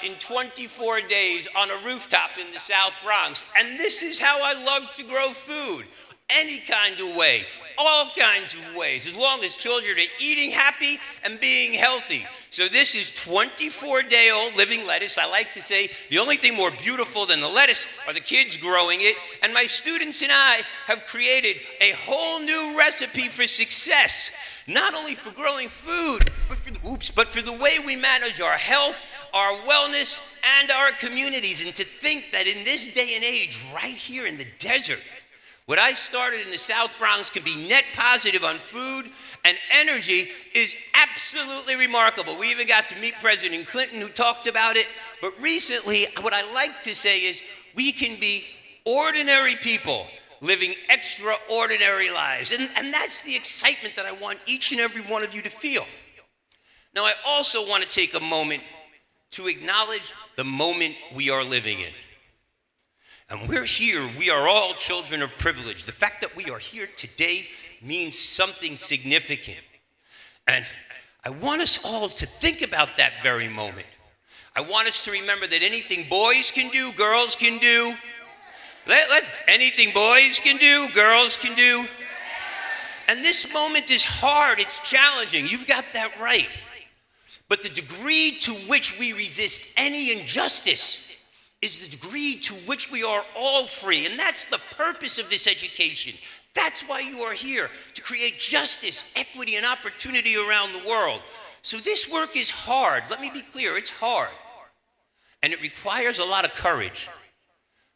in 24 days on a rooftop in the South Bronx. And this is how I love to grow food, any kind of way, all kinds of ways, as long as children are eating happy and being healthy. So this is 24-day-old living lettuce. I like to say the only thing more beautiful than the lettuce are the kids growing it. And my students and I have created a whole new recipe for success. Not only for growing food, but for the way we manage our health, our wellness, and our communities. And to think that in this day and age, right here in the desert, what I started in the South Bronx can be net positive on food and energy is absolutely remarkable. We even got to meet President Clinton, who talked about it. But recently, what I like to say is we can be ordinary people living extraordinary lives. And that's the excitement that I want each and every one of you to feel. Now, I also want to take a moment to acknowledge the moment we are living in. And we're here, we are all children of privilege. The fact that we are here today means something significant. And I want us all to think about that very moment. I want us to remember that anything boys can do, girls can do. Anything boys can do, girls can do. And this moment is hard, it's challenging, you've got that right. But the degree to which we resist any injustice is the degree to which we are all free. And that's the purpose of this education. That's why you are here, to create justice, equity, and opportunity around the world. So this work is hard. Let me be clear, it's hard. And it requires a lot of courage.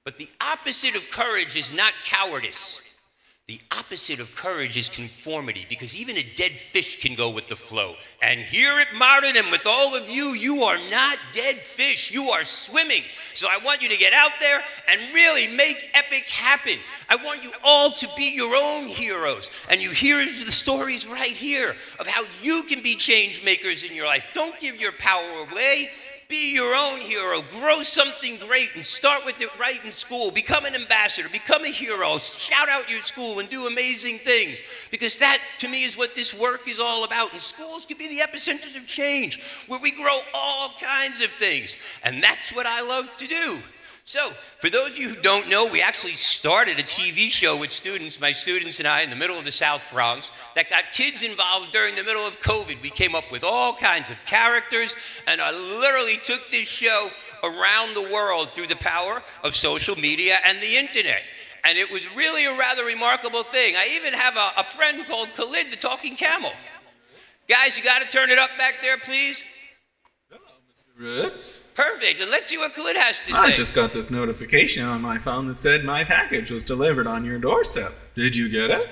But the opposite of courage is not cowardice. The opposite of courage is conformity, because even a dead fish can go with the flow. And here at Modern and with all of you, you are not dead fish, you are swimming. So I want you to get out there and really make epic happen. I want you all to be your own heroes. And you hear the stories right here of how you can be change makers in your life. Don't give your power away. Be your own hero. Grow something great and start with it right in school. Become an ambassador. Become a hero. Shout out your school and do amazing things. Because that, to me, is what this work is all about. And schools can be the epicenters of change, where we grow all kinds of things. And that's what I love to do. So, for those of you who don't know, we actually started a TV show with students, my students and I, in the middle of the South Bronx, that got kids involved during the middle of COVID. We came up with all kinds of characters, and I literally took this show around the world through the power of social media and the internet. And it was really a rather remarkable thing. I even have a friend called Khalid, the talking camel. Guys, you got to turn it up back there, please. Ritz? Perfect, and let's see what Khalid has to say. I just got this notification on my phone that said my package was delivered on your doorstep. Did you get it?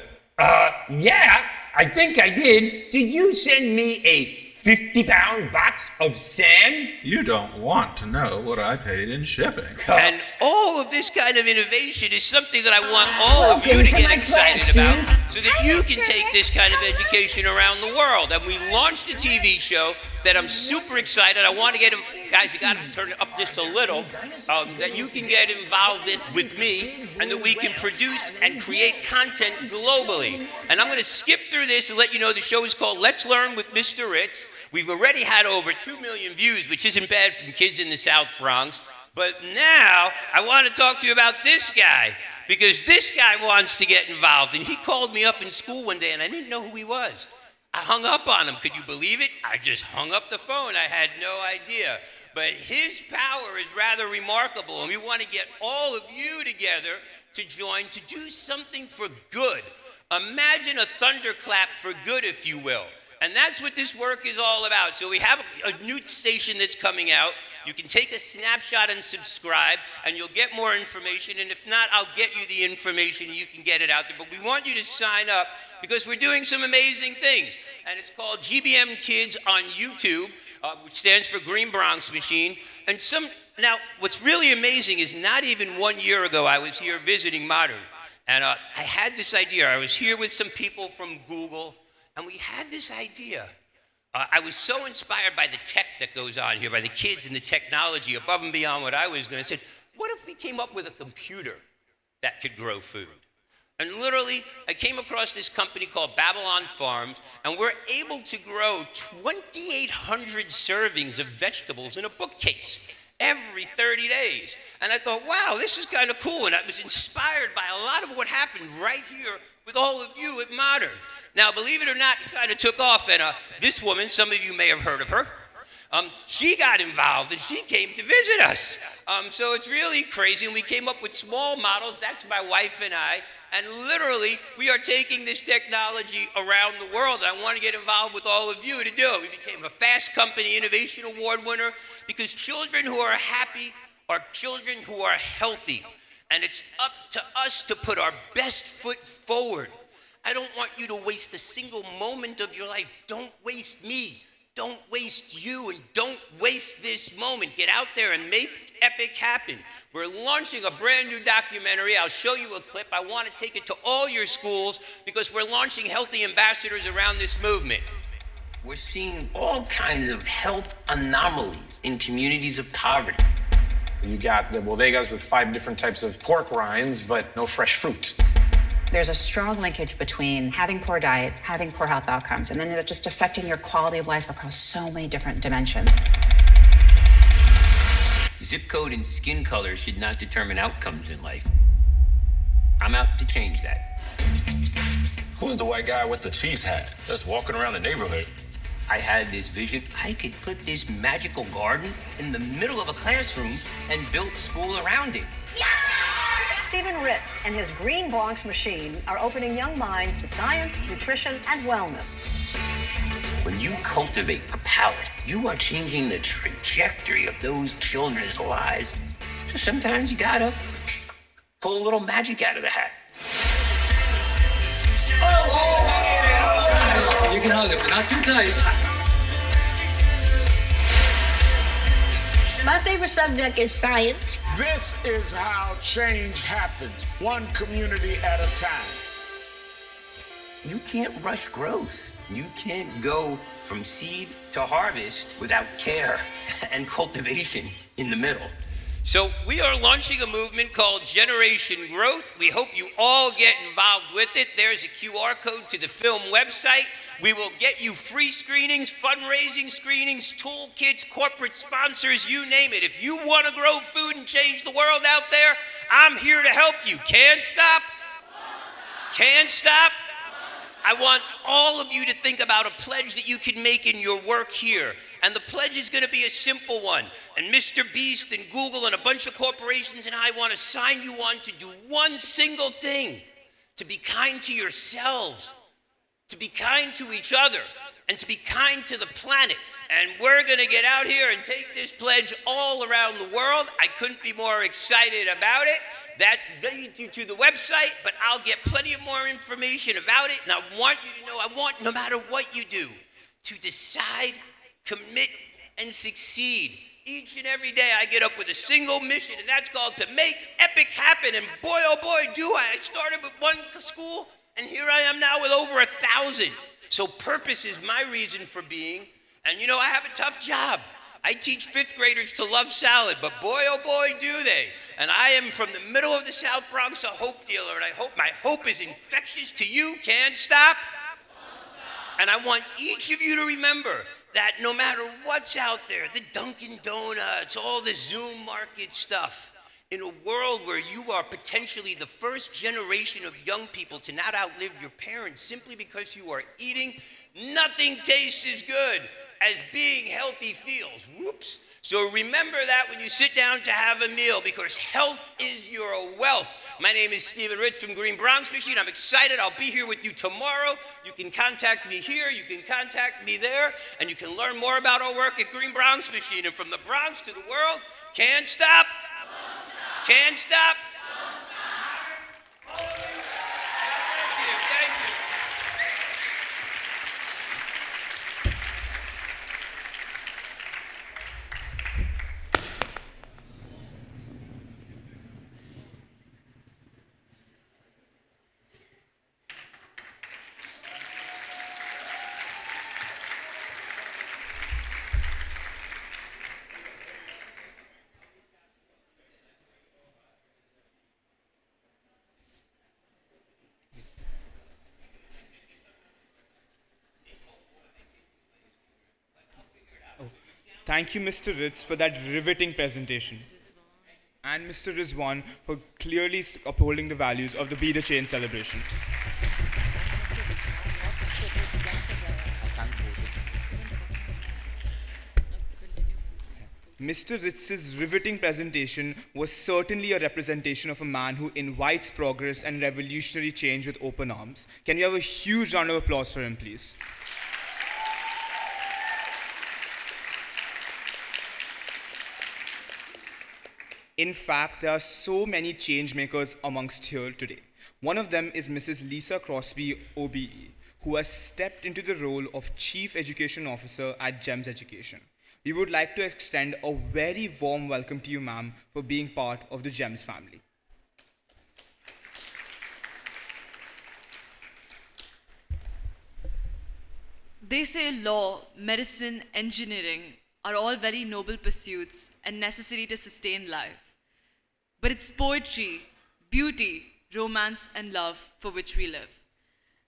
Yeah, I think I did. Did you send me a 50-pound box of sand? You don't want to know what I paid in shipping. And all of this kind of innovation is something that I want all of you to get excited about, so that you can take this kind of education around the world. And we launched a TV show that I'm super excited. I want to get, guys, you got to turn it up just a little, that you can get involved with me, and that we can produce and create content globally. And I'm going to skip through this and let you know the show is called Let's Learn with Mr. Ritz. We've already had over 2 million views, which isn't bad from kids in the South Bronx. But now I want to talk to you about this guy, because this guy wants to get involved. And he called me up in school one day, and I didn't know who he was. I hung up on him. Could you believe it? I just hung up the phone. I had no idea. But his power is rather remarkable, and we want to get all of you together to join to do something for good. Imagine a thunderclap for good, if you will. And that's what this work is all about. So we have a new station that's coming out. You can take a snapshot and subscribe, and you'll get more information. And if not, I'll get you the information, and you can get it out there. But we want you to sign up, because we're doing some amazing things. And it's called GBM Kids on YouTube, which stands for Green Bronx Machine. And now, what's really amazing is not even 1 year ago, I was here visiting Modern. And I had this idea. I was here with some people from Google, and we had this idea. I was so inspired by the tech that goes on here, by the kids and the technology above and beyond what I was doing. I said, what if we came up with a computer that could grow food? And literally, I came across this company called Babylon Farms, and we're able to grow 2,800 servings of vegetables in a bookcase every 30 days. And I thought, wow, this is kind of cool. And I was inspired by a lot of what happened right here with all of you at Modern. Now, believe it or not, it kind of took off, and this woman, some of you may have heard of her, she got involved, and she came to visit us. So it's really crazy, and we came up with small models. That's my wife and I, and literally, we are taking this technology around the world. I want to get involved with all of you to do it. We became a Fast Company Innovation Award winner, because children who are happy are children who are healthy, and it's up to us to put our best foot forward. I don't want you to waste a single moment of your life. Don't waste me. Don't waste you, and don't waste this moment. Get out there and make epic happen. We're launching a brand new documentary. I'll show you a clip. I want to take it to all your schools, because we're launching healthy ambassadors around this movement. We're seeing all kinds of health anomalies in communities of poverty. You got the bodegas with 5 different types of pork rinds, but no fresh fruit. There's a strong linkage between having poor diet, having poor health outcomes, and then it's just affecting your quality of life across so many different dimensions. Zip code and skin color should not determine outcomes in life. I'm out to change that. Who's the white guy with the cheese hat that's walking around the neighborhood? I had this vision. I could put this magical garden in the middle of a classroom and build school around it. Yes! Stephen Ritz and his Green Bronx machine are opening young minds to science, nutrition, and wellness. When you cultivate a palate, you are changing the trajectory of those children's lives. So sometimes you gotta pull a little magic out of the hat. You can hug us, but not too tight. My favorite subject is science. This is how change happens, one community at a time. You can't rush growth. You can't go from seed to harvest without care and cultivation in the middle. So we are launching a movement called Generation Growth. We hope you all get involved with it. There's a QR code to the film website. We will get you free screenings, fundraising screenings, toolkits, corporate sponsors, you name it. If you want to grow food and change the world out there, I'm here to help you. Can't stop. Can't stop. I want all of you to think about a pledge that you can make in your work here. And the pledge is going to be a simple one. And Mr. Beast and Google and a bunch of corporations and I want to sign you on to do one single thing. To be kind to yourselves, to be kind to each other, and to be kind to the planet. And we're going to get out here and take this pledge all around the world. I couldn't be more excited about it. That leads you to the website, but I'll get plenty of more information about it. And I want you to know, I want, no matter what you do, to decide, commit, and succeed. Each and every day I get up with a single mission, and that's called to make epic happen. And boy, oh boy, do I. I started with one school, and here I am now with over 1,000. So purpose is my reason for being. And you know, I have a tough job. I teach 5th graders to love salad, but boy, oh boy, do they. And I am from the middle of the South Bronx, a hope dealer, and I hope my hope is infectious to you. Can't stop. And I want each of you to remember that no matter what's out there, the Dunkin' Donuts, all the Zoom market stuff, in a world where you are potentially the first generation of young people to not outlive your parents simply because you are eating, nothing tastes as good as being healthy feels. Whoops. So remember that when you sit down to have a meal, because health is your wealth. My name is Stephen Ritz from Green Bronx Machine. I'm excited. I'll be here with you tomorrow. You can contact me here. You can contact me there. And you can learn more about our work at Green Bronx Machine. And from the Bronx to the world, can't stop. Can't stop. Thank you. Thank you. Thank you, Mr. Ritz, for that riveting presentation. And Mr. Rizwan for clearly upholding the values of the Be the Change celebration. Mr. Ritz's riveting presentation was certainly a representation of a man who invites progress and revolutionary change with open arms. Can we have a huge round of applause for him, please? In fact, there are so many change makers amongst here today. One of them is Mrs. Lisa Crosby, OBE, who has stepped into the role of Chief Education Officer at GEMS Education. We would like to extend a very warm welcome to you, ma'am, for being part of the GEMS family. They say law, medicine, engineering are all very noble pursuits and necessary to sustain life. But it's poetry, beauty, romance, and love for which we live.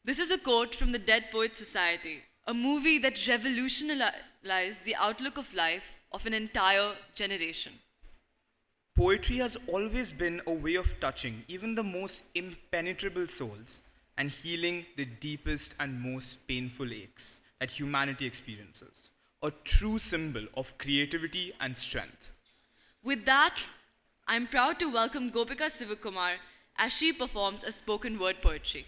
This is a quote from the Dead Poets Society, a movie that revolutionized the outlook of life of an entire generation. Poetry has always been a way of touching even the most impenetrable souls and healing the deepest and most painful aches that humanity experiences. A true symbol of creativity and strength. With that, I'm proud to welcome Gopika Sivakumar as she performs a spoken word poetry.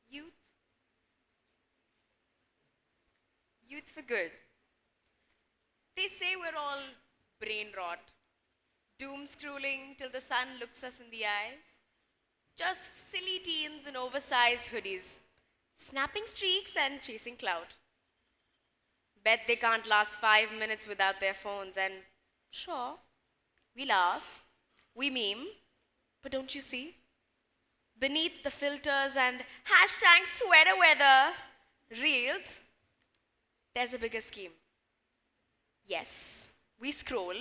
Youth. Youth for good. They say we're all brain rot, doom scrolling till the sun looks us in the eyes. Just silly teens in oversized hoodies, snapping streaks and chasing clout. Bet they can't last 5 minutes without their phones, and sure, we laugh, we meme, but don't you see? Beneath the filters and hashtag sweater weather reels, there's a bigger scheme. Yes, we scroll,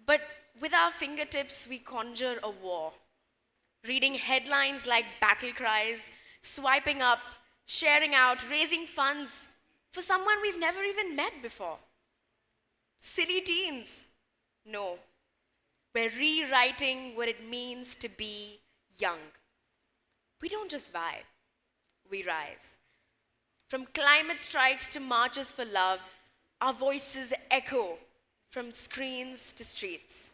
but with our fingertips, we conjure a war. Reading headlines like battle cries, swiping up, sharing out, raising funds for someone we've never even met before. Silly teens. No, we're rewriting what it means to be young. We don't just vibe, we rise. From climate strikes to marches for love, our voices echo from screens to streets.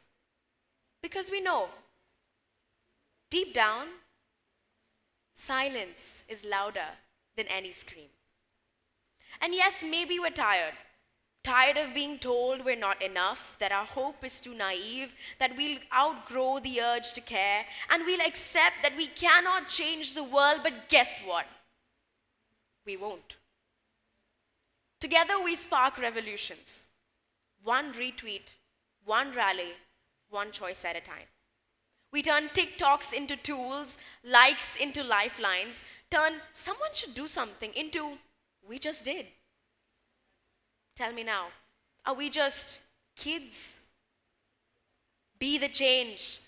Because we know, deep down, silence is louder than any scream. And yes, maybe we're tired. Tired of being told we're not enough, that our hope is too naive, that we'll outgrow the urge to care, and we'll accept that we cannot change the world, but guess what? We won't. Together we spark revolutions. One retweet, one rally, one choice at a time. We turn TikToks into tools, likes into lifelines, turn someone should do something into we just did. Tell me now, are we just kids? Be the change.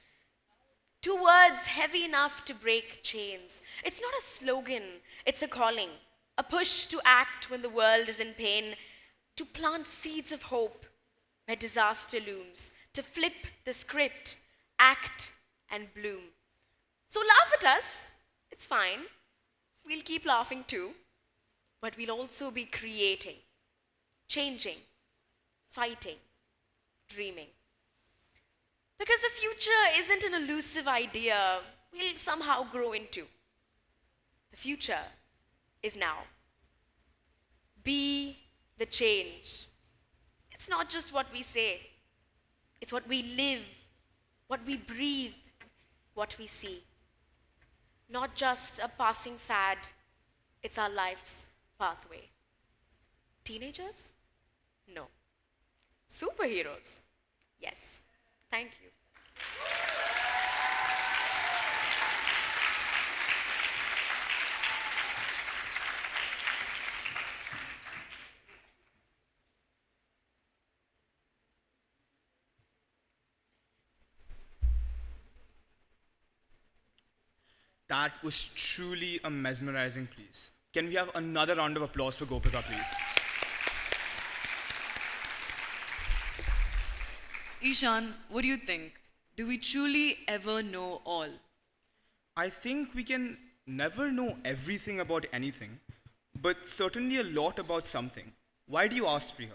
2 words heavy enough to break chains. It's not a slogan, it's a calling. A push to act when the world is in pain. To plant seeds of hope where disaster looms. To flip the script, act and bloom. So laugh at us, it's fine. We'll keep laughing too. But we'll also be creating, changing, fighting, dreaming. Because the future isn't an elusive idea we'll somehow grow into. The future is now. Be the change. It's not just what we say, it's what we live, what we breathe, what we see. Not just a passing fad, it's our life's pathway. Teenagers? No. Superheroes? Yes. Thank you. That was truly a mesmerizing piece. Can we have another round of applause for Gopika, please? Ishan, what do you think? Do we truly ever know all? I think we can never know everything about anything, but certainly a lot about something. Why do you ask, Priya?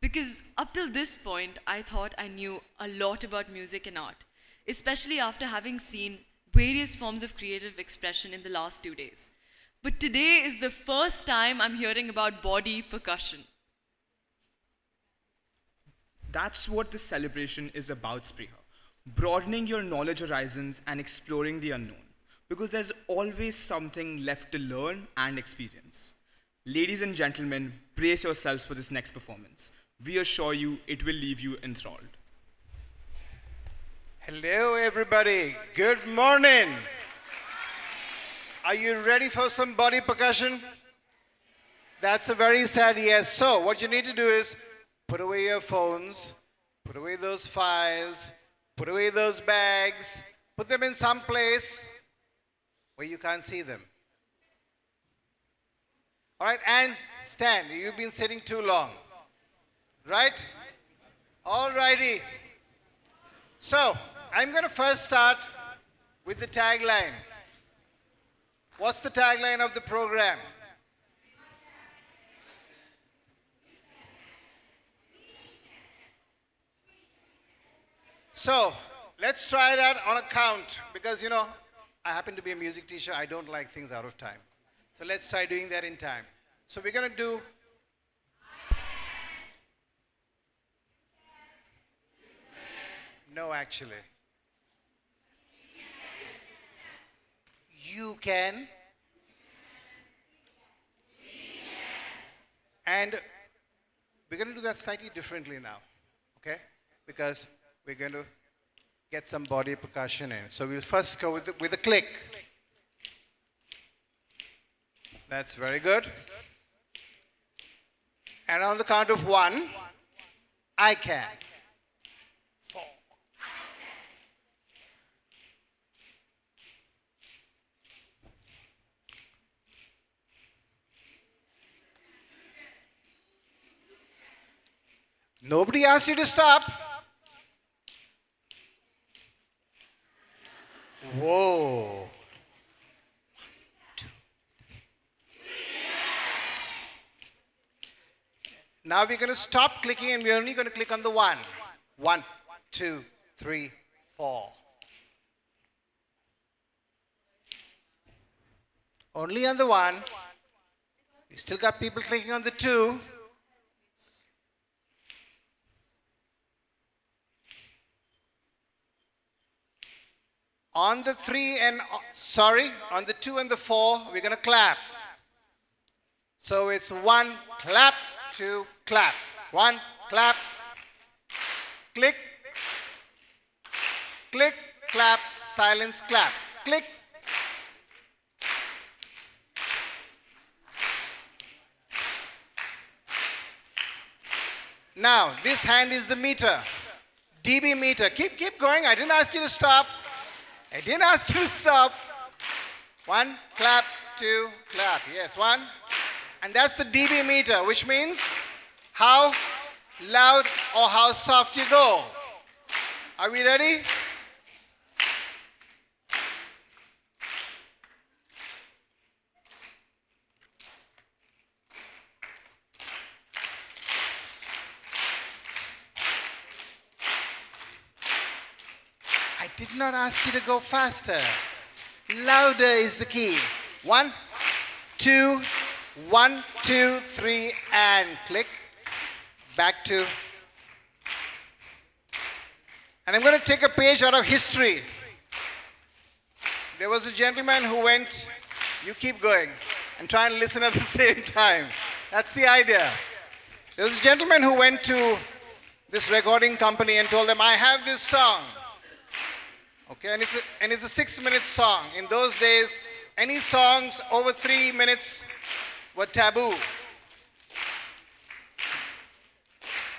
Because up till this point, I thought I knew a lot about music and art, especially after having seen various forms of creative expression in the last 2 days. But today is the first time I'm hearing about body percussion. That's what this celebration is about, Spriha. Broadening your knowledge horizons and exploring the unknown. Because there's always something left to learn and experience. Ladies and gentlemen, brace yourselves for this next performance. We assure you it will leave you enthralled. Hello, everybody. Good morning. Are you ready for some body percussion? That's a very sad yes. So, what you need to do is put away your phones, put away those files, put away those bags, put them in some place where you can't see them. All right, and stand. You've been sitting too long. Right? All righty. So, I'm going to first start with the tagline. What's the tagline of the program? So, let's try that on a count because, I happen to be a music teacher. I don't like things out of time. So, let's try doing that in time. So, we're going to do. No, actually. You can. And we're going to do that slightly differently now, okay? Because we're going to get some body percussion in. So we'll first go with a click. That's very good. And on the count of 1, I can. 4. Nobody asked you to stop. Whoa. Now we're going to stop clicking and we're only going to click on the 1. 1, 2, 3, 4. Only on the 1. We still got people clicking on the 2. On the 3 and, on the 2 and the 4, we're going to clap. So it's 1, clap, 2, clap. 1, clap, click, click, clap, silence, clap, click. Now, this hand is the meter, dB meter. Keep going. I didn't ask you to stop. I didn't ask you to stop. 1, clap, 2, clap. Yes, 1. And that's the dB meter, which means how loud or how soft you go. Are we ready? I did not ask you to go faster. Louder is the key. 1, 2, 1, 2, 3, and click. Back to. And I'm going to take a page out of history. There was a gentleman who went, you keep going, and try and listen at the same time. That's the idea. There was a gentleman who went to this recording company and told them, I have this song. Okay, and it's a 6-minute song. In those days, any songs over 3 minutes were taboo.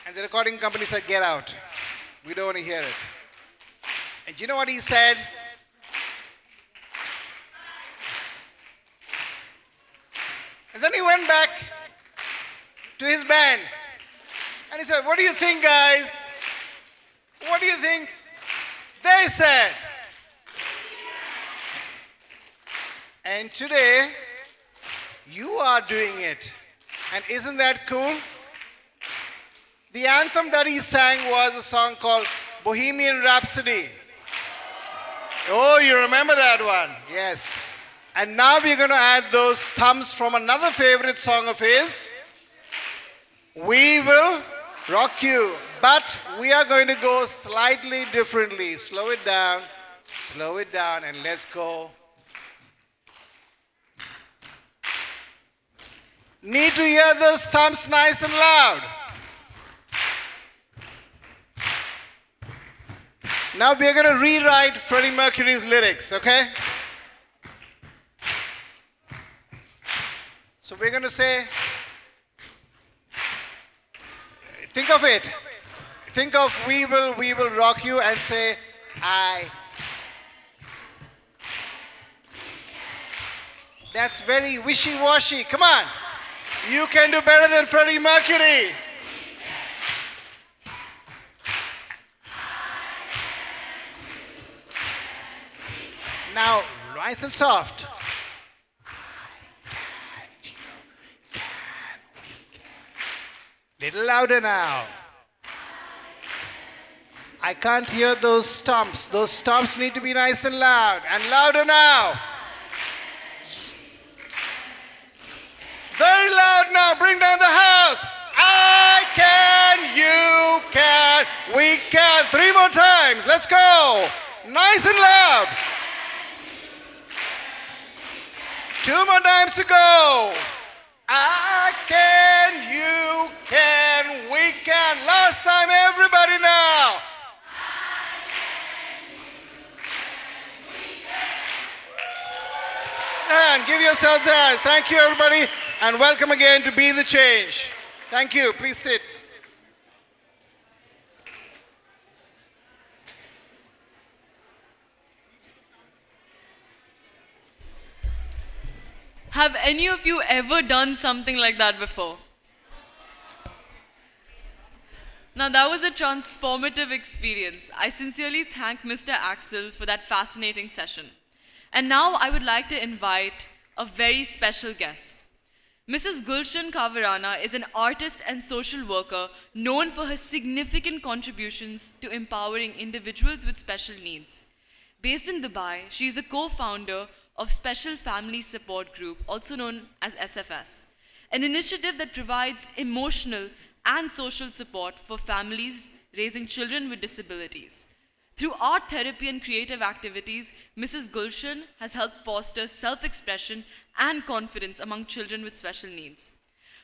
And the recording company said, get out. We don't want to hear it. And you know what he said? And then he went back to his band. And he said, what do you think, guys? What do you think? They said. And today, you are doing it. And isn't that cool? The anthem that he sang was a song called Bohemian Rhapsody. Oh, you remember that one? Yes. And now we're going to add those thumbs from another favorite song of his. We Will Rock You. But we are going to go slightly differently. Slow it down, and let's go. Need to hear those thumbs nice and loud. Now we're going to rewrite Freddie Mercury's lyrics, okay? So we're going to say, think of it. Think of we will rock you and say, I. That's very wishy-washy. Come on. You can do better than Freddie Mercury. Nice and soft. Little louder now. I can't hear those stomps. Those stomps need to be nice and loud. And louder now. Very loud now. Bring down the house. I can, you can, we can. 3 more times. Let's go. Nice and loud. 2 more times to go. I can, you can, we can. Last time, everybody now. And give yourselves a hand. Thank you, everybody, and welcome again to Be the Change. Thank you. Please sit. Have any of you ever done something like that before? Now, that was a transformative experience. I sincerely thank Mr. Axel for that fascinating session. And now I would like to invite a very special guest. Mrs. Gulshan Kavarana is an artist and social worker known for her significant contributions to empowering individuals with special needs. Based in Dubai, she is a co-founder of Special Family Support Group, also known as SFS, an initiative that provides emotional and social support for families raising children with disabilities. Through art therapy and creative activities, Mrs. Gulshan has helped foster self-expression and confidence among children with special needs.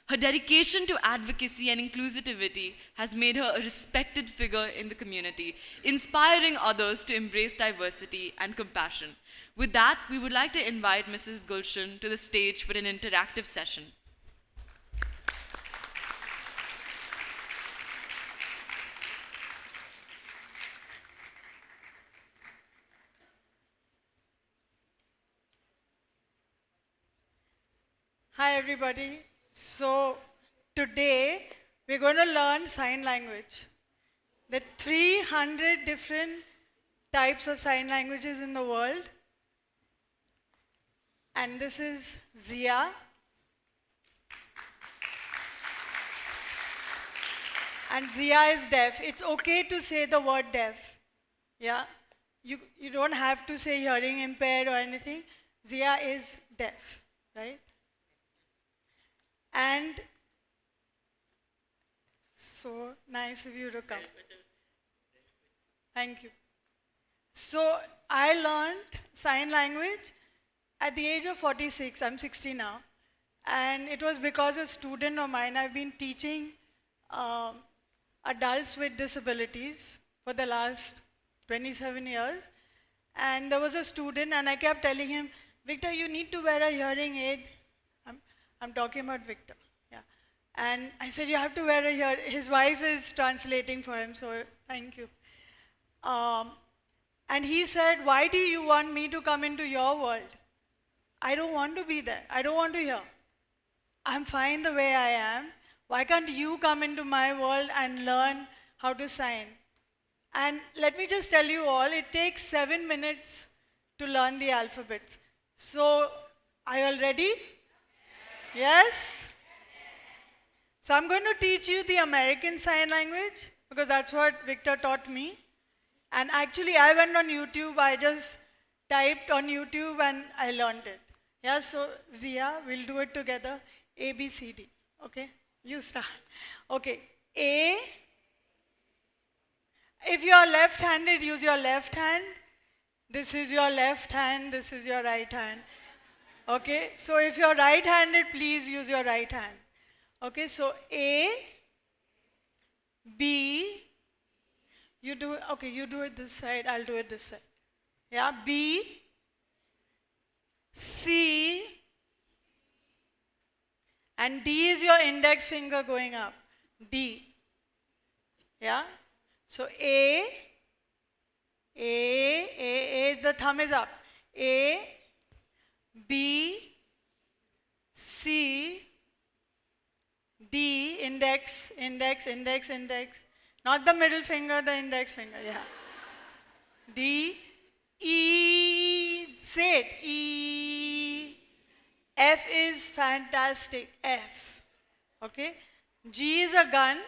Her dedication to advocacy and inclusivity has made her a respected figure in the community, inspiring others to embrace diversity and compassion. With that, we would like to invite Mrs. Gulshan to the stage for an interactive session. Hi everybody. So today we're going to learn sign language. There are 300 different types of sign languages in the world. And this is Zia. And Zia is deaf. It's okay to say the word deaf. Yeah? You don't have to say hearing impaired or anything. Zia is deaf, right? And so nice of you to come. Thank you. So I learned sign language at the age of 46. I'm 60 now. And it was because a student of mine, I've been teaching adults with disabilities for the last 27 years. And there was a student and I kept telling him, Victor, you need to wear a hearing aid. I'm talking about Victor. Yeah. And I said, you have to wear a hearing aid. His wife is translating for him, so thank you. And he said, why do you want me to come into your world? I don't want to be there. I don't want to hear. I'm fine the way I am. Why can't you come into my world and learn how to sign? And let me just tell you all, it takes 7 minutes to learn the alphabets. So, are you all ready? Yes? So I'm going to teach you the American Sign Language because that's what Victor taught me. And actually I went on YouTube, I just typed on YouTube and I learned it. Yeah, so Zia, we'll do it together. A, B, C, D. Okay? You start. Okay. A. If you're left-handed, use your left hand. This is your left hand, this is your right hand. Okay, so if you're right-handed, please use your right hand. Okay, so A, B, you do it this side, I'll do it this side. Yeah, B, C, and D is your index finger going up. D. Yeah, so A, the thumb is up. A, B, C, D, index, index, index, index. Not the middle finger, the index finger, yeah. D, E, say it, E. F is fantastic, F. Okay? G is a gun,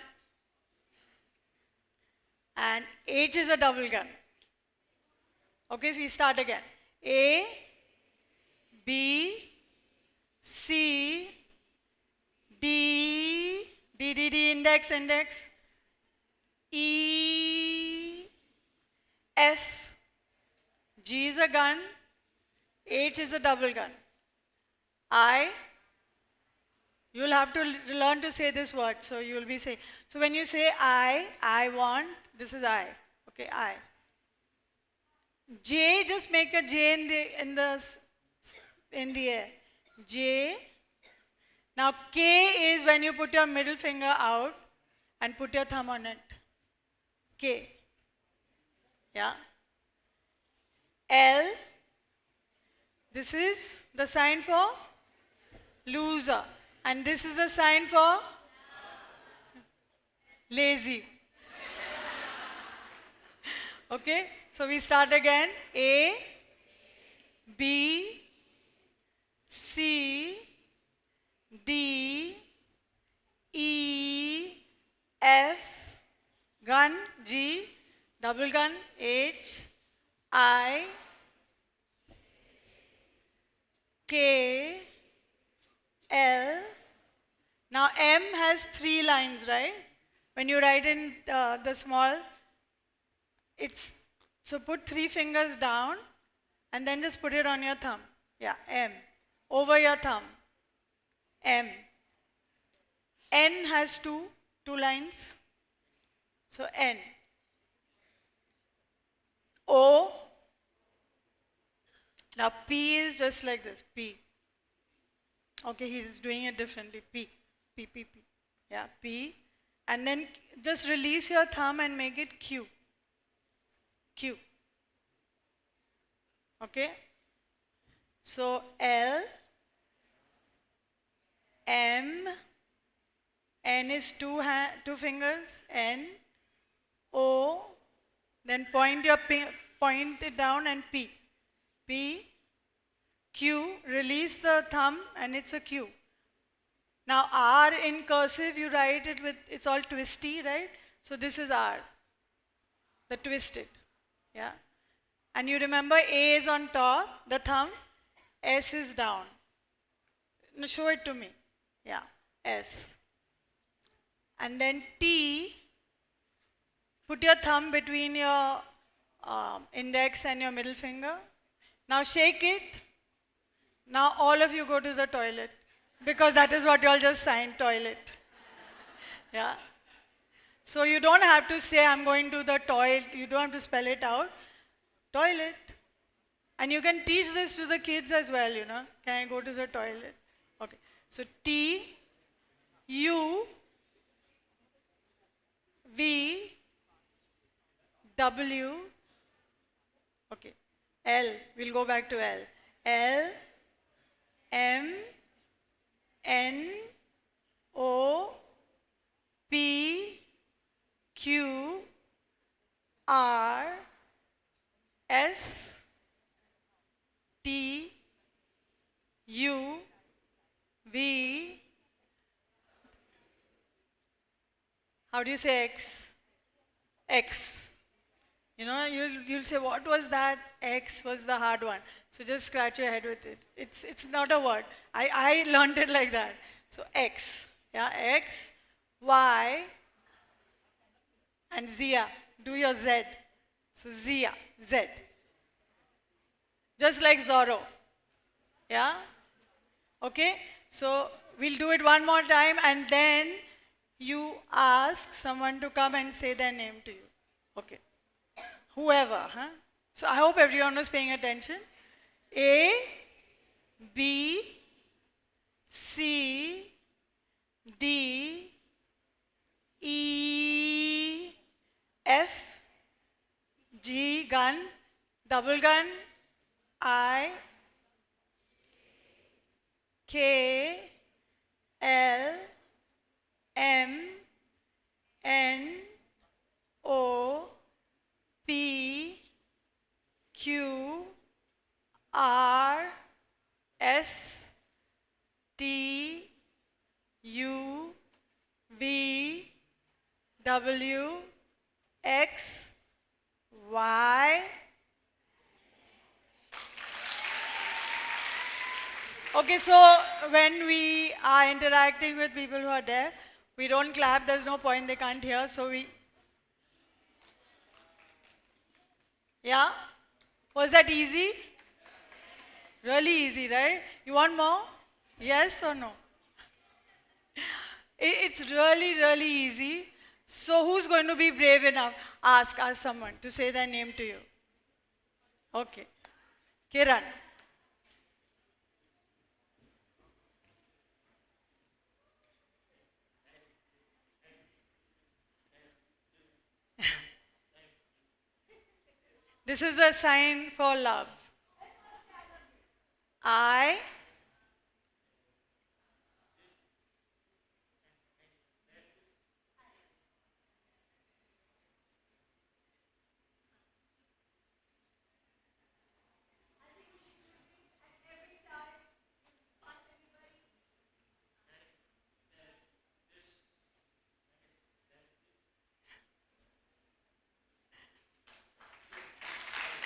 and H is a double gun. Okay, so we start again. A, B, C, D, D, D, D, index, index, E, F, G is a gun, H is a double gun. I, you'll have to learn to say this word, so you'll be saying. So when you say I want, this is I. Okay, I. J, just make a J in the air. J. Now K is when you put your middle finger out and put your thumb on it. K. Yeah. L. This is the sign for loser. And this is the sign for lazy. Okay? So we start again. A, B, C, D, E, F, gun, G, double gun, H, I, K, L. Now M has 3 lines, right? When you write in the small, so put 3 fingers down and then just put it on your thumb. Yeah, M. Over your thumb. M. N has two lines. So N. O. Now P is just like this, P. Okay, he is doing it differently. P, P, P, P. Yeah, P. And then just release your thumb and make it Q. Q. Okay? So L, M, N is two fingers, N, O, then point it down and P. P, Q, release the thumb and it's a Q. Now R in cursive, you write it with, it's all twisty, right? So this is R, the twisted, yeah? And you remember A is on top, the thumb, S is down. Now show it to me, yeah, S. And then T, put your thumb between your index and your middle finger. Now shake it. Now all of you go to the toilet because that is what you all just signed, toilet. Yeah. So you don't have to say I'm going to the toilet. You don't have to spell it out. Toilet. And you can teach this to the kids as well, you know. Can I go to the toilet? Okay. So T, U, V, W, okay, L, we'll go back to L. L, M, N, O, P, Q, R, S, T, U, V. How do you say X? X. You know, you'll say, what was that? X was the hard one. So just scratch your head with it. It's not a word. I learned it like that. So X. Yeah, X, Y, and Zia. Do your Z. So Zia, Z. Just like Zorro. Yeah? Okay? So we'll do it one more time and then you ask someone to come and say their name to you. Okay. Whoever, huh? So I hope everyone was paying attention. A, B, C, D, E, F, G, gun, double gun, I, K, L, M, N, O, P, Q, S T U V W X Y. Okay, so when we are interacting with people who are deaf, we don't clap, there's no point, they can't hear, so we... Yeah? Was that easy? Really easy, right? You want more? Yes or no? It's really, really easy. So who's going to be brave enough? Ask someone to say their name to you. Okay. Kiran. This is the sign for love. I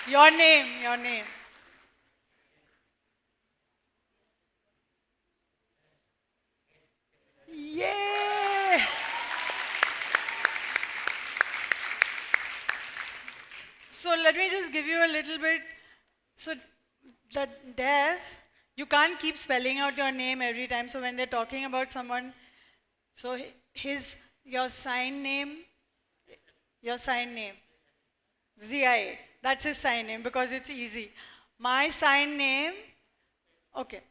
Your name, your name. Yay! So let me just give you a little bit. So the deaf, you can't keep spelling out your name every time. So when they're talking about someone, so your sign name, ZIA, that's his sign name because it's easy. My sign name, okay.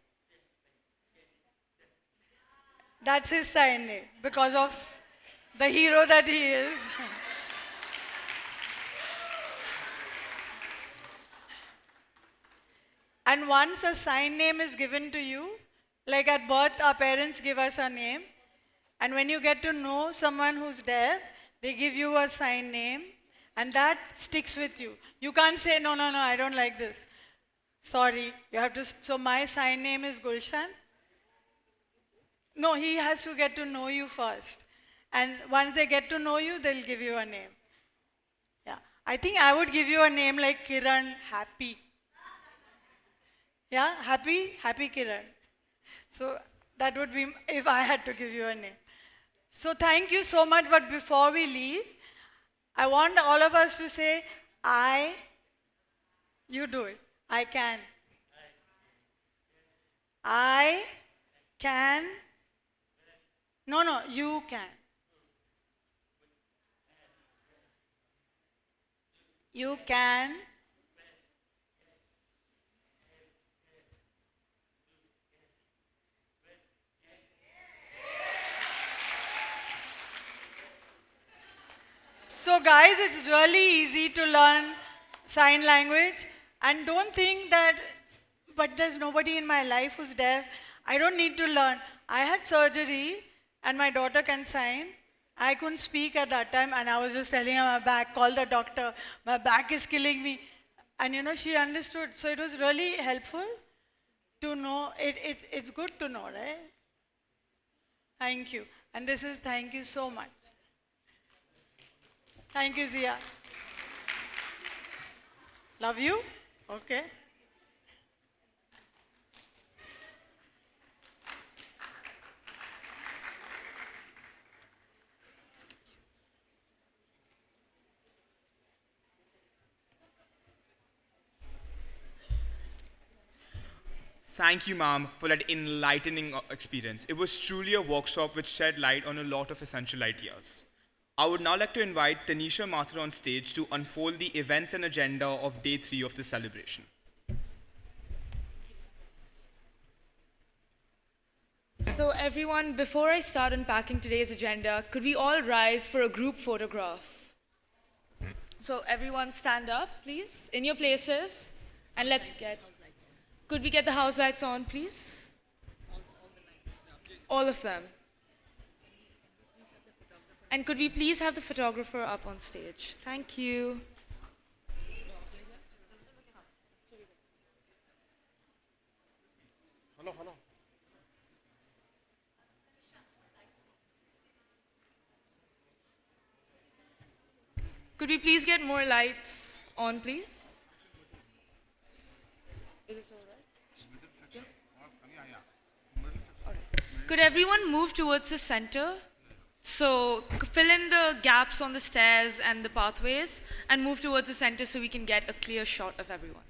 That's his sign name because of the hero that he is. And once a sign name is given to you, like at birth, our parents give us a name. And when you get to know someone who's deaf, they give you a sign name, and that sticks with you. You can't say, no, I don't like this. Sorry, you have to. So my sign name is Gulshan. No, he has to get to know you first. And once they get to know you, they'll give you a name. Yeah. I think I would give you a name like Kiran, Happy. Yeah, Happy Kiran. So that would be if I had to give you a name. So thank you so much. But before we leave, I want all of us to say, you do it. I can. I can. No, you can. You can. So guys, it's really easy to learn sign language, and don't think that, but there's nobody in my life who's deaf. I don't need to learn. I had surgery and my daughter can sign. I couldn't speak at that time and I was just telling her my back, call the doctor, my back is killing me. And she understood. So it was really helpful to know. It's good to know, right? Thank you. And this is thank you so much. Thank you, Zia. Love you? Okay. Thank you, ma'am, for that enlightening experience. It was truly a workshop which shed light on a lot of essential ideas. I would now like to invite Tanisha Mathur on stage to unfold the events and agenda of day 3 of the celebration. So everyone, before I start unpacking today's agenda, could we all rise for a group photograph? So everyone stand up, please, in your places, and could we get the house lights on, please? All of them. And could we please have the photographer up on stage? Thank you. Could we please get more lights on, please? Is this all right? Yes? All right. Could everyone move towards the center? So fill in the gaps on the stairs and the pathways and move towards the center so we can get a clear shot of everyone.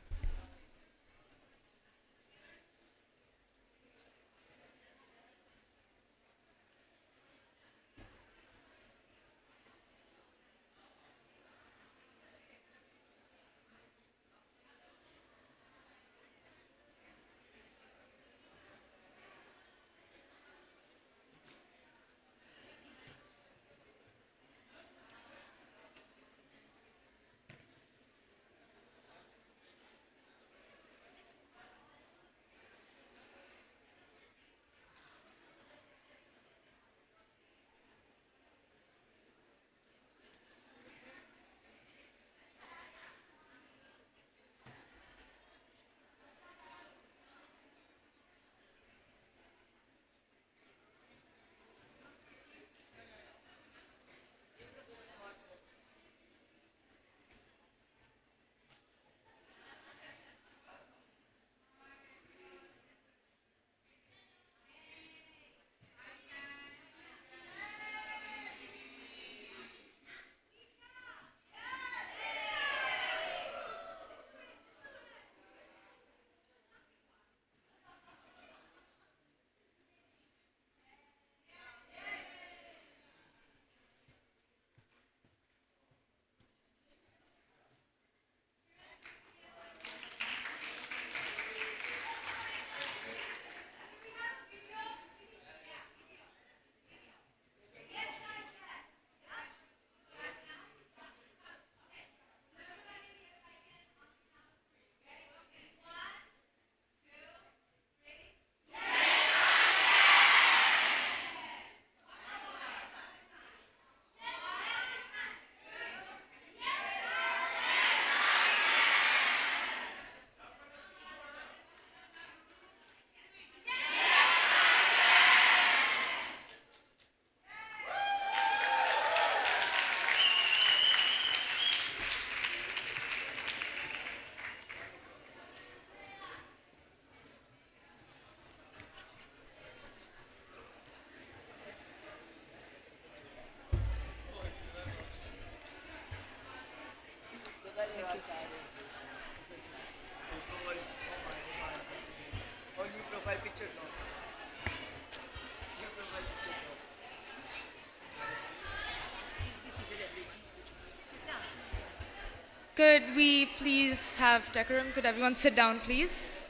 Could we please have decorum? Could everyone sit down, please?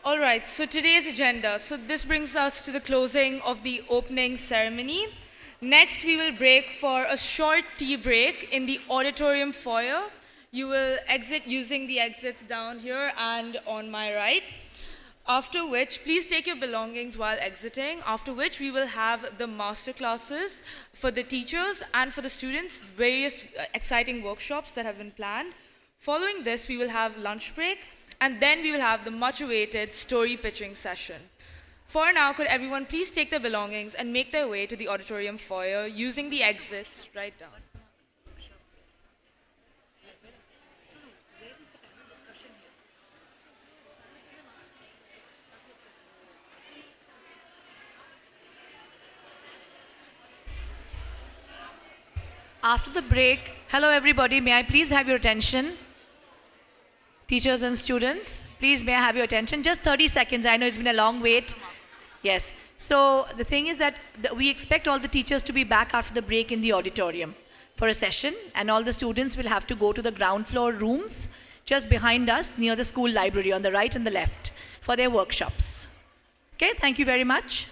All right, so today's agenda. So this brings us to the closing of the opening ceremony. Next, we will break for a short tea break in the auditorium foyer. You will exit using the exits down here and on my right. After which, please take your belongings while exiting. After which, we will have the master classes for the teachers and for the students, various exciting workshops that have been planned. Following this, we will have lunch break, and then we will have the much-awaited story pitching session. For now, could everyone please take their belongings and make their way to the auditorium foyer using the exits right down. After the break, hello everybody, may I please have your attention? Teachers and students, please may I have your attention? Just 30 seconds, I know it's been a long wait. Yes, so the thing is that we expect all the teachers to be back after the break in the auditorium for a session, and all the students will have to go to the ground floor rooms just behind us near the school library on the right and the left for their workshops. Okay, thank you very much.